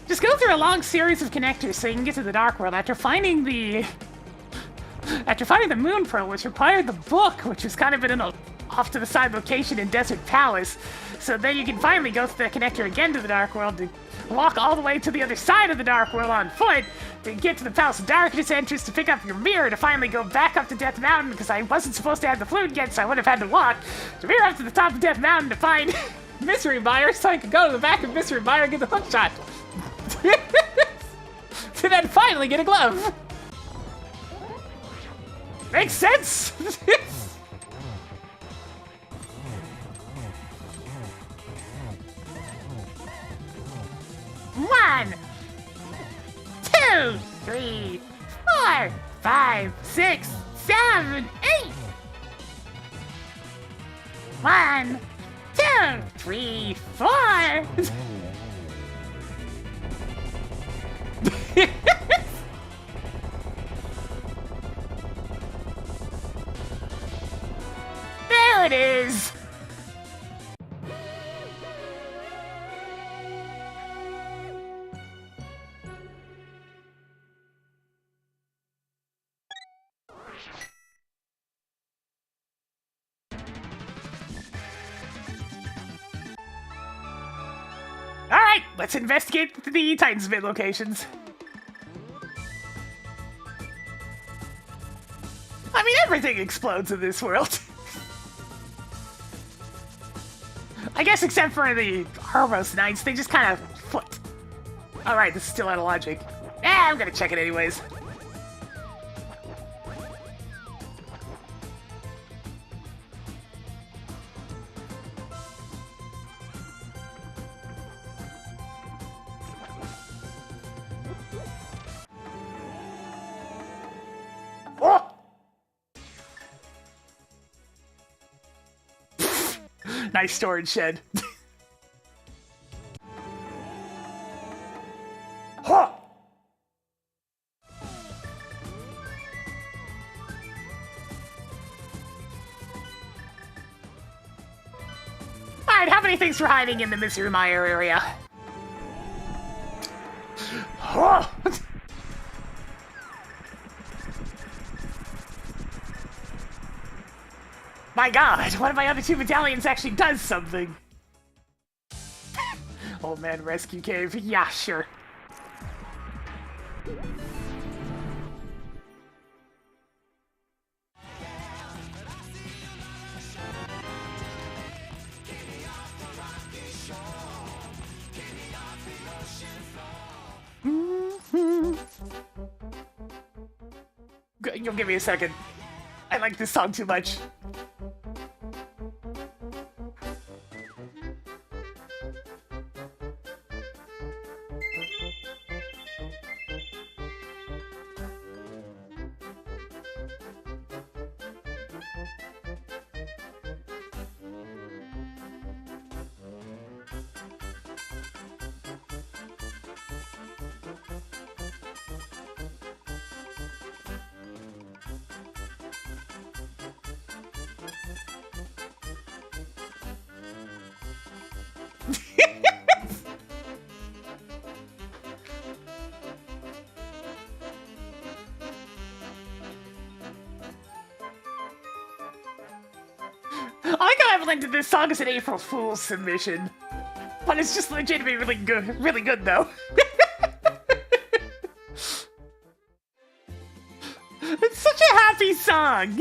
Just go through a long series of connectors so you can get to the Dark World after finding the Moon Pearl, which required the book, which was kind of in an off to the side location in Desert Palace. So then you can finally go through the connector again to the Dark World to walk all the way to the other side of the Dark World on foot to get to the Palace of Darkness entrance to pick up your mirror to finally go back up to Death Mountain because I wasn't supposed to have the flute yet, so I would have had to walk to mirror up to the top of Death Mountain to find Mystery Mire so I could go to the back of Mystery Mire and get the hook shot. To then finally get a glove. Makes sense? One, 2, 3, 4, 5, 6, 7, 8. 1, 2, 3, 4. There it is! Alright, let's investigate the Titansmith locations. I mean, everything explodes in this world. I guess except for the Hermos Knights, they just kind of float. Alright, this is still out of logic. I'm gonna check it anyways. Oh! Nice storage shed. Huh! Alright, how many things are hiding in the Mystery Mire area? Oh! My god, one of my other 2 battalions actually does something. Old man rescue cave. Yeah, sure. You'll give me a second. I like this song too much. I like how I've linked to this song as an April Fool's submission. But it's just legitimately really good though. It's such a happy song!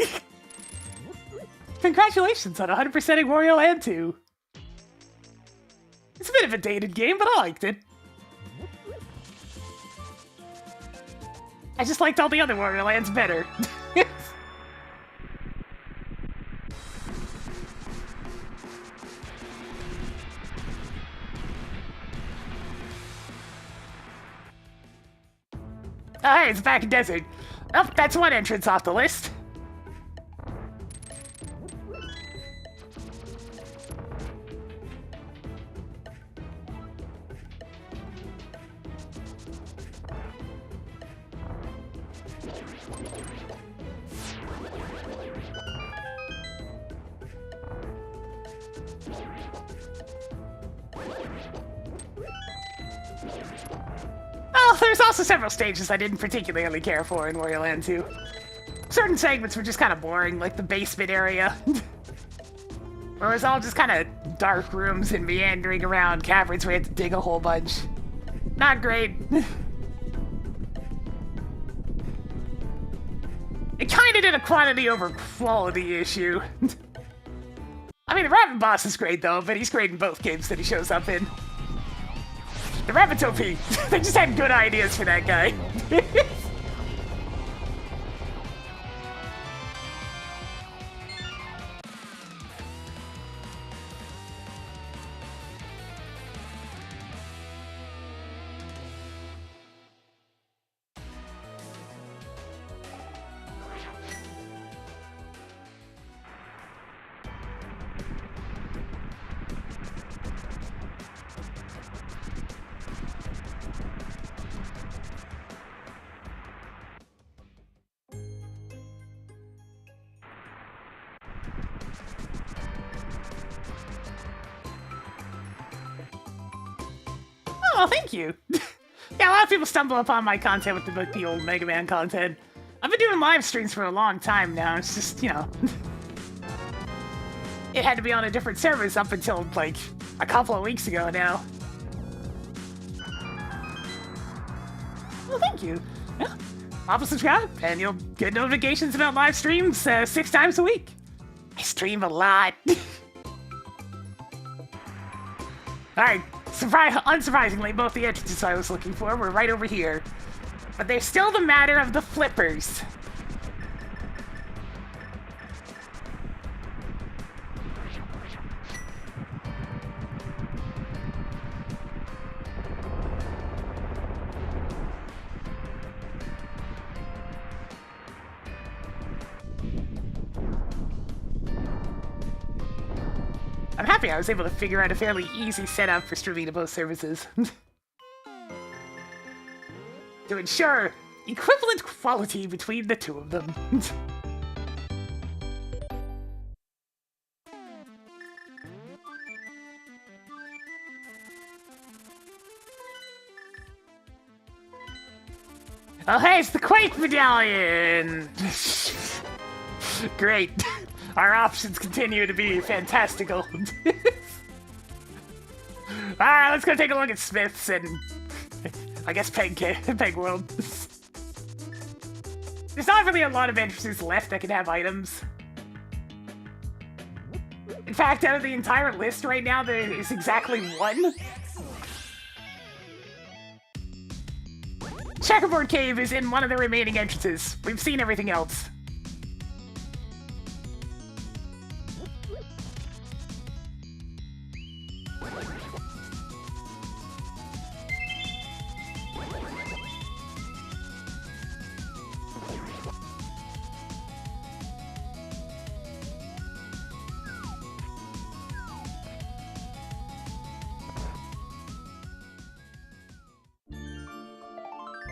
Congratulations on 100%ing Wario Land 2. It's a bit of a dated game, but I liked it. I just liked all the other Wario Lands better. Alright, it's back in desert. Oh, that's one entrance off the list. Oh, there's also several stages I didn't particularly care for in Wario Land 2. Certain segments were just kind of boring, like the basement area. Where it was all just kind of dark rooms and meandering around caverns where you had to dig a whole bunch. Not great. It kinda did a quantity over quality issue. I mean, the rabbit boss is great though, but he's great in both games that he shows up in. The rabbit's OP. They just had good ideas for that guy. Oh, thank you. Yeah, a lot of people stumble upon my content with the old Mega Man content. I've been doing live streams for a long time now. It's just, you know, it had to be on a different service up until, like, a couple of weeks ago now. Well, thank you. Yeah. Pop a subscribe, and you'll get notifications about live streams 6 times a week. I stream a lot. Alright, unsurprisingly, both the entrances I was looking for were right over here. But there's still the matter of the flippers. I'm happy I was able to figure out a fairly easy setup for streaming to both services. To ensure equivalent quality between the two of them. Oh, hey, it's the Quake Medallion! Great. Our options continue to be fantastical. Alright, let's go take a look at Smith's and I guess Peg World. There's not really a lot of entrances left that can have items. In fact, out of the entire list right now, there is exactly one. Checkerboard Cave is in one of the remaining entrances. We've seen everything else.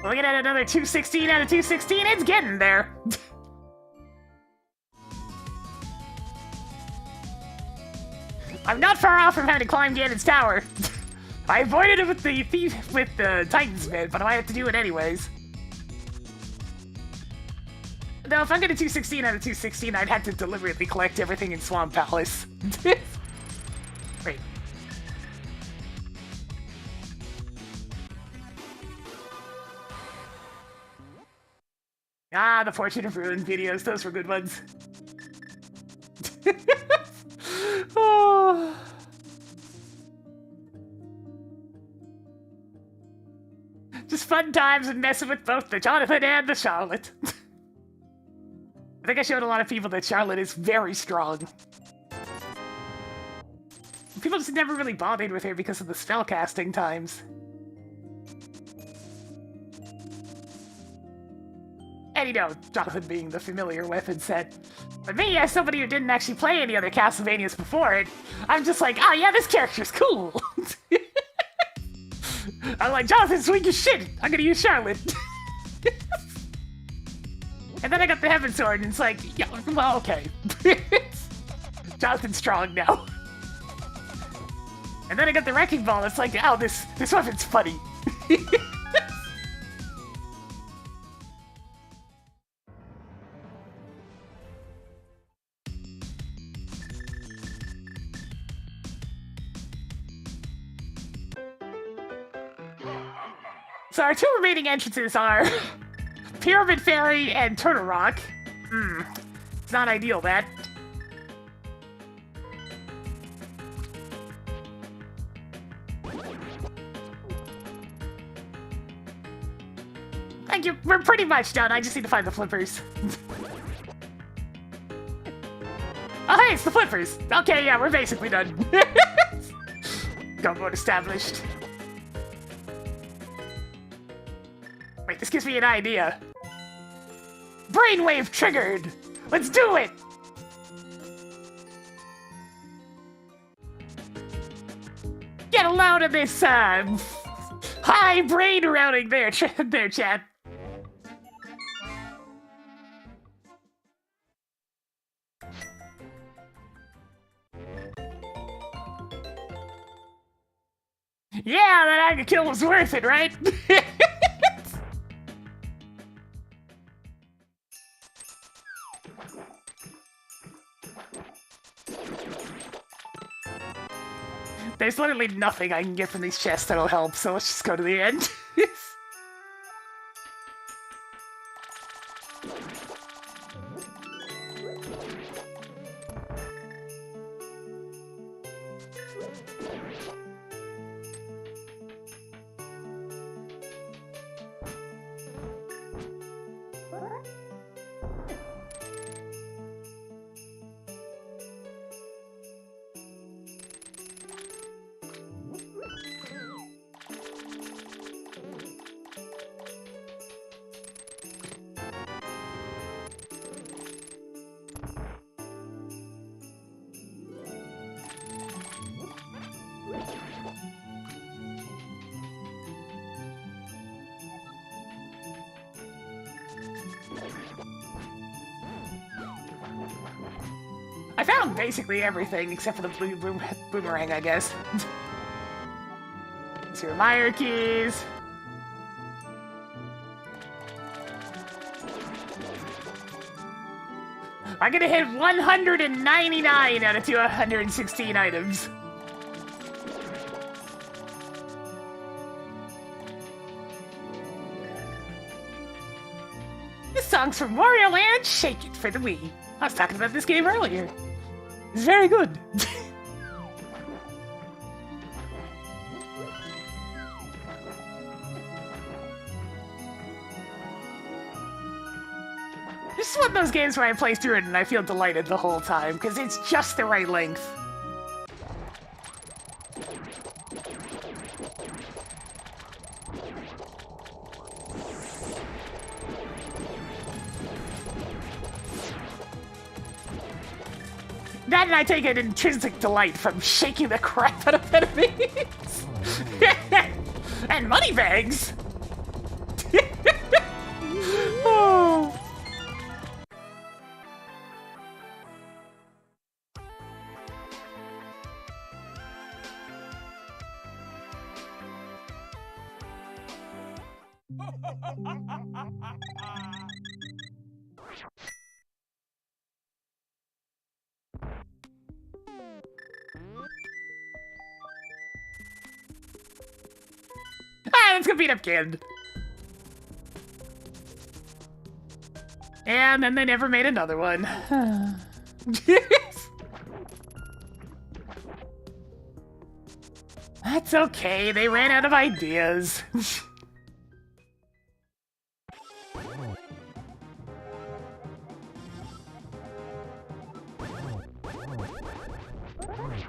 Looking at another 216 out of 216, it's getting there. I'm not far off from having to climb Ganon's tower. I avoided it with the thief with the Titan's Mid, but I have to do it anyways. Though if I'm getting 216 out of 216, I'd have to deliberately collect everything in Swamp Palace. Wait. Ah, the Fortune of Ruin videos, those were good ones. Oh. Just fun times and messing with both the Jonathan and the Charlotte. I think I showed a lot of people that Charlotte is very strong. People just never really bothered with her because of the spellcasting times. And you know, Jonathan being the familiar weapon set. But me, as somebody who didn't actually play any other Castlevanias before it, I'm just like, oh yeah, this character's cool. I'm like, Jonathan's weak as shit. I'm gonna use Charlotte. And then I got the Heaven Sword, and it's like, yeah, well, okay. Jonathan's strong now. And then I got the Wrecking Ball, it's like, oh, this weapon's funny. So our two remaining entrances are Pyramid Fairy and Turtle Rock. It's not ideal, that. Thank you, we're pretty much done. I just need to find the flippers. Oh hey, it's the flippers! Okay, yeah, we're basically done. Go mode established. Wait, this gives me an idea. Brainwave triggered! Let's do it! Get a load of this, high brain routing there, there, chat. Yeah, that Aga kill was worth it, right? There's literally nothing I can get from these chests that'll help, so let's just go to the end. I found basically everything except for the blue boomerang, I guess. These are Meyer keys. I'm gonna hit 199 out of 216 items. This song's from Wario Land, Shake It for the Wii. I was talking about this game earlier. It's very good. This is one of those games where I play through it and I feel delighted the whole time, because it's just the right length. That and I take an intrinsic delight from shaking the crap out of enemies. And money bags! Oh. Let's go beat up Kid. And then they never made another one. That's okay, they ran out of ideas.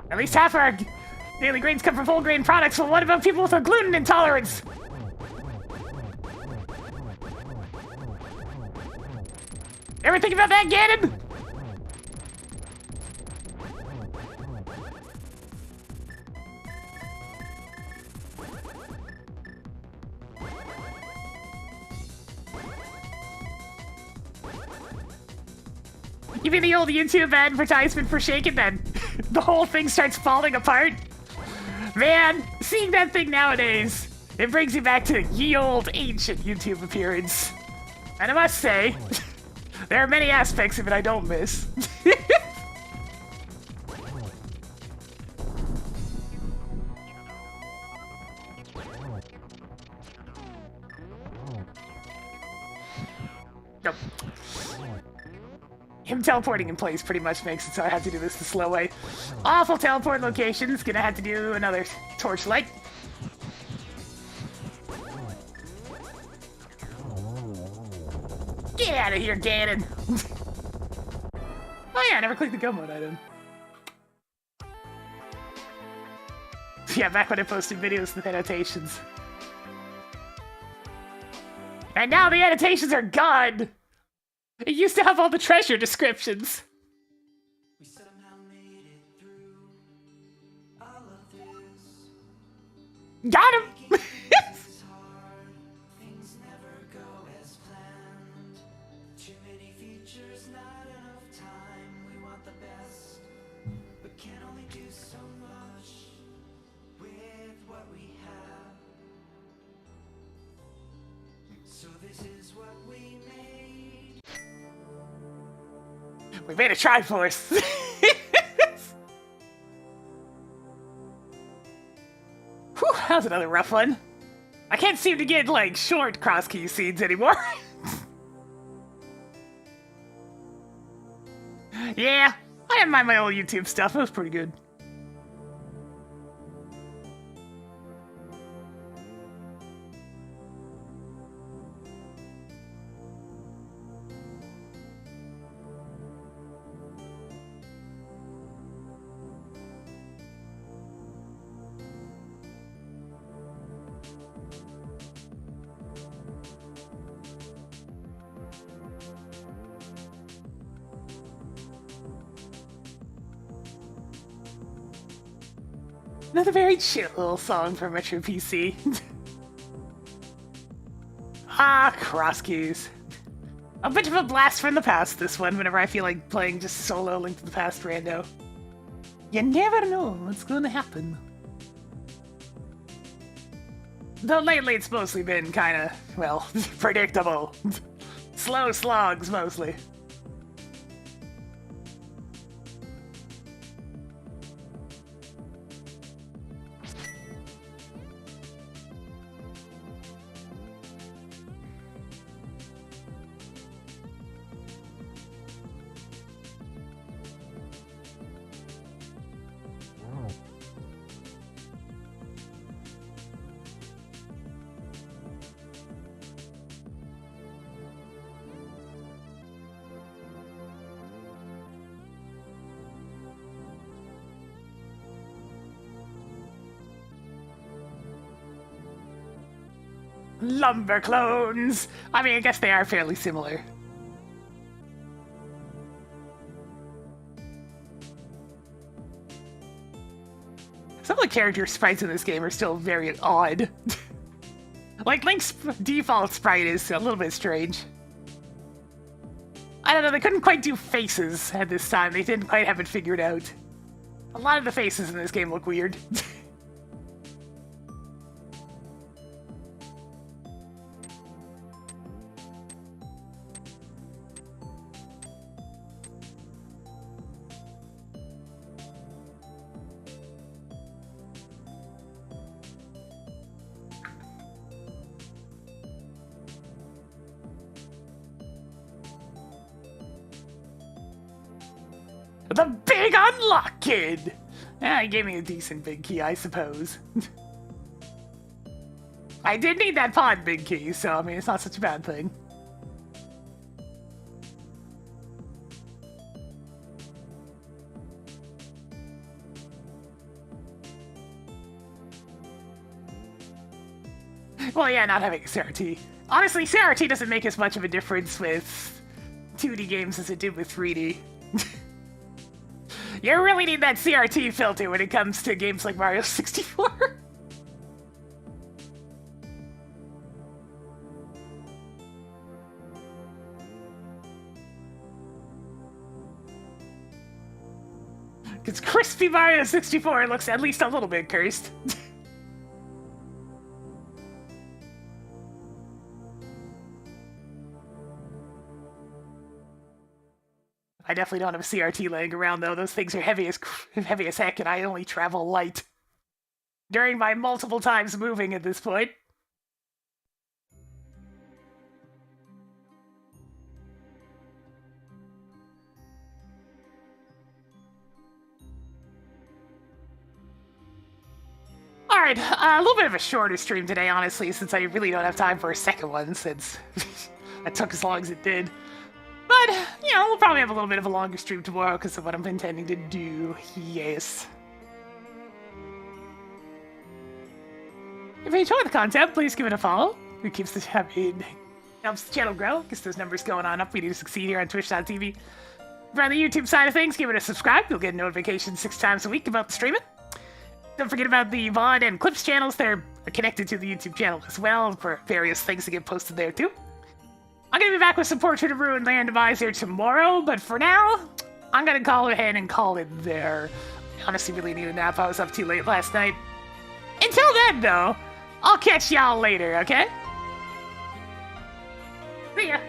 At least half our daily grains come from whole grain products, but what about people with a gluten intolerance? Ever think about that, Ganon? You mean the old YouTube advertisement for Shaken then? The whole thing starts falling apart? Man, seeing that thing nowadays, it brings you back to ye old ancient YouTube appearance. And I must say, there are many aspects of it I don't miss. Nope. Him teleporting in place pretty much makes it so I have to do this the slow way. Awful teleport locations, gonna have to do another torchlight. Get out of here, Ganon! Oh yeah, I never clicked the go mode item. Yeah, back when I posted videos with annotations. And now the annotations are gone! It used to have all the treasure descriptions. We somehow made it through all of this. Got him! It's hard, things never go as planned. Too many features, not enough time. We want the best, but can only do so much with what we have. So this is what we made. We made a Triforce. Whew, that was another rough one. I can't seem to get, like, short Crosskeys seeds anymore. Yeah, I didn't mind my old YouTube stuff. It was pretty good. Another very chill little song for Metro PC. Ah, Crosskeys. A bit of a blast from the past, this one, whenever I feel like playing just solo Link to the Past rando. You never know what's gonna happen. Though lately it's mostly been kinda, well, predictable. Slow slogs, mostly. Lumber clones. I mean, I guess they are fairly similar. Some of the character sprites in this game are still very odd. Like, Link's default sprite is a little bit strange. I don't know, they couldn't quite do faces at this time. They didn't quite have it figured out. A lot of the faces in this game look weird. The big unlock kid! He gave me a decent big key, I suppose. I did need that pod big key, so I mean, it's not such a bad thing. Well, yeah, not having a CRT. Honestly, CRT doesn't make as much of a difference with 2D games as it did with 3D. You really need that CRT filter when it comes to games like Mario 64. Because crispy Mario 64 looks at least a little bit cursed. I definitely don't have a CRT laying around, though. Those things are heavy as heck, and I only travel light. During my multiple times moving at this point. Alright, a little bit of a shorter stream today, honestly, since I really don't have time for a second one, since it took as long as it did. But, you know, we'll probably have a little bit of a longer stream tomorrow because of what I'm intending to do. Yes. If you enjoy the content, please give it a follow. It keeps the helps the channel grow, gets those numbers going on up. We need to succeed here on Twitch.tv. If you're on the YouTube side of things, give it a subscribe. You'll get notifications 6 times a week about the streaming. Don't forget about the VOD and Clips channels. They're connected to the YouTube channel as well for various things that get posted there too. I'm gonna be back with some Portrait of Ruin Randomizer tomorrow, but for now, I'm gonna call ahead and call it there. I honestly really need a nap. I was up too late last night. Until then, though, I'll catch y'all later, okay? See ya!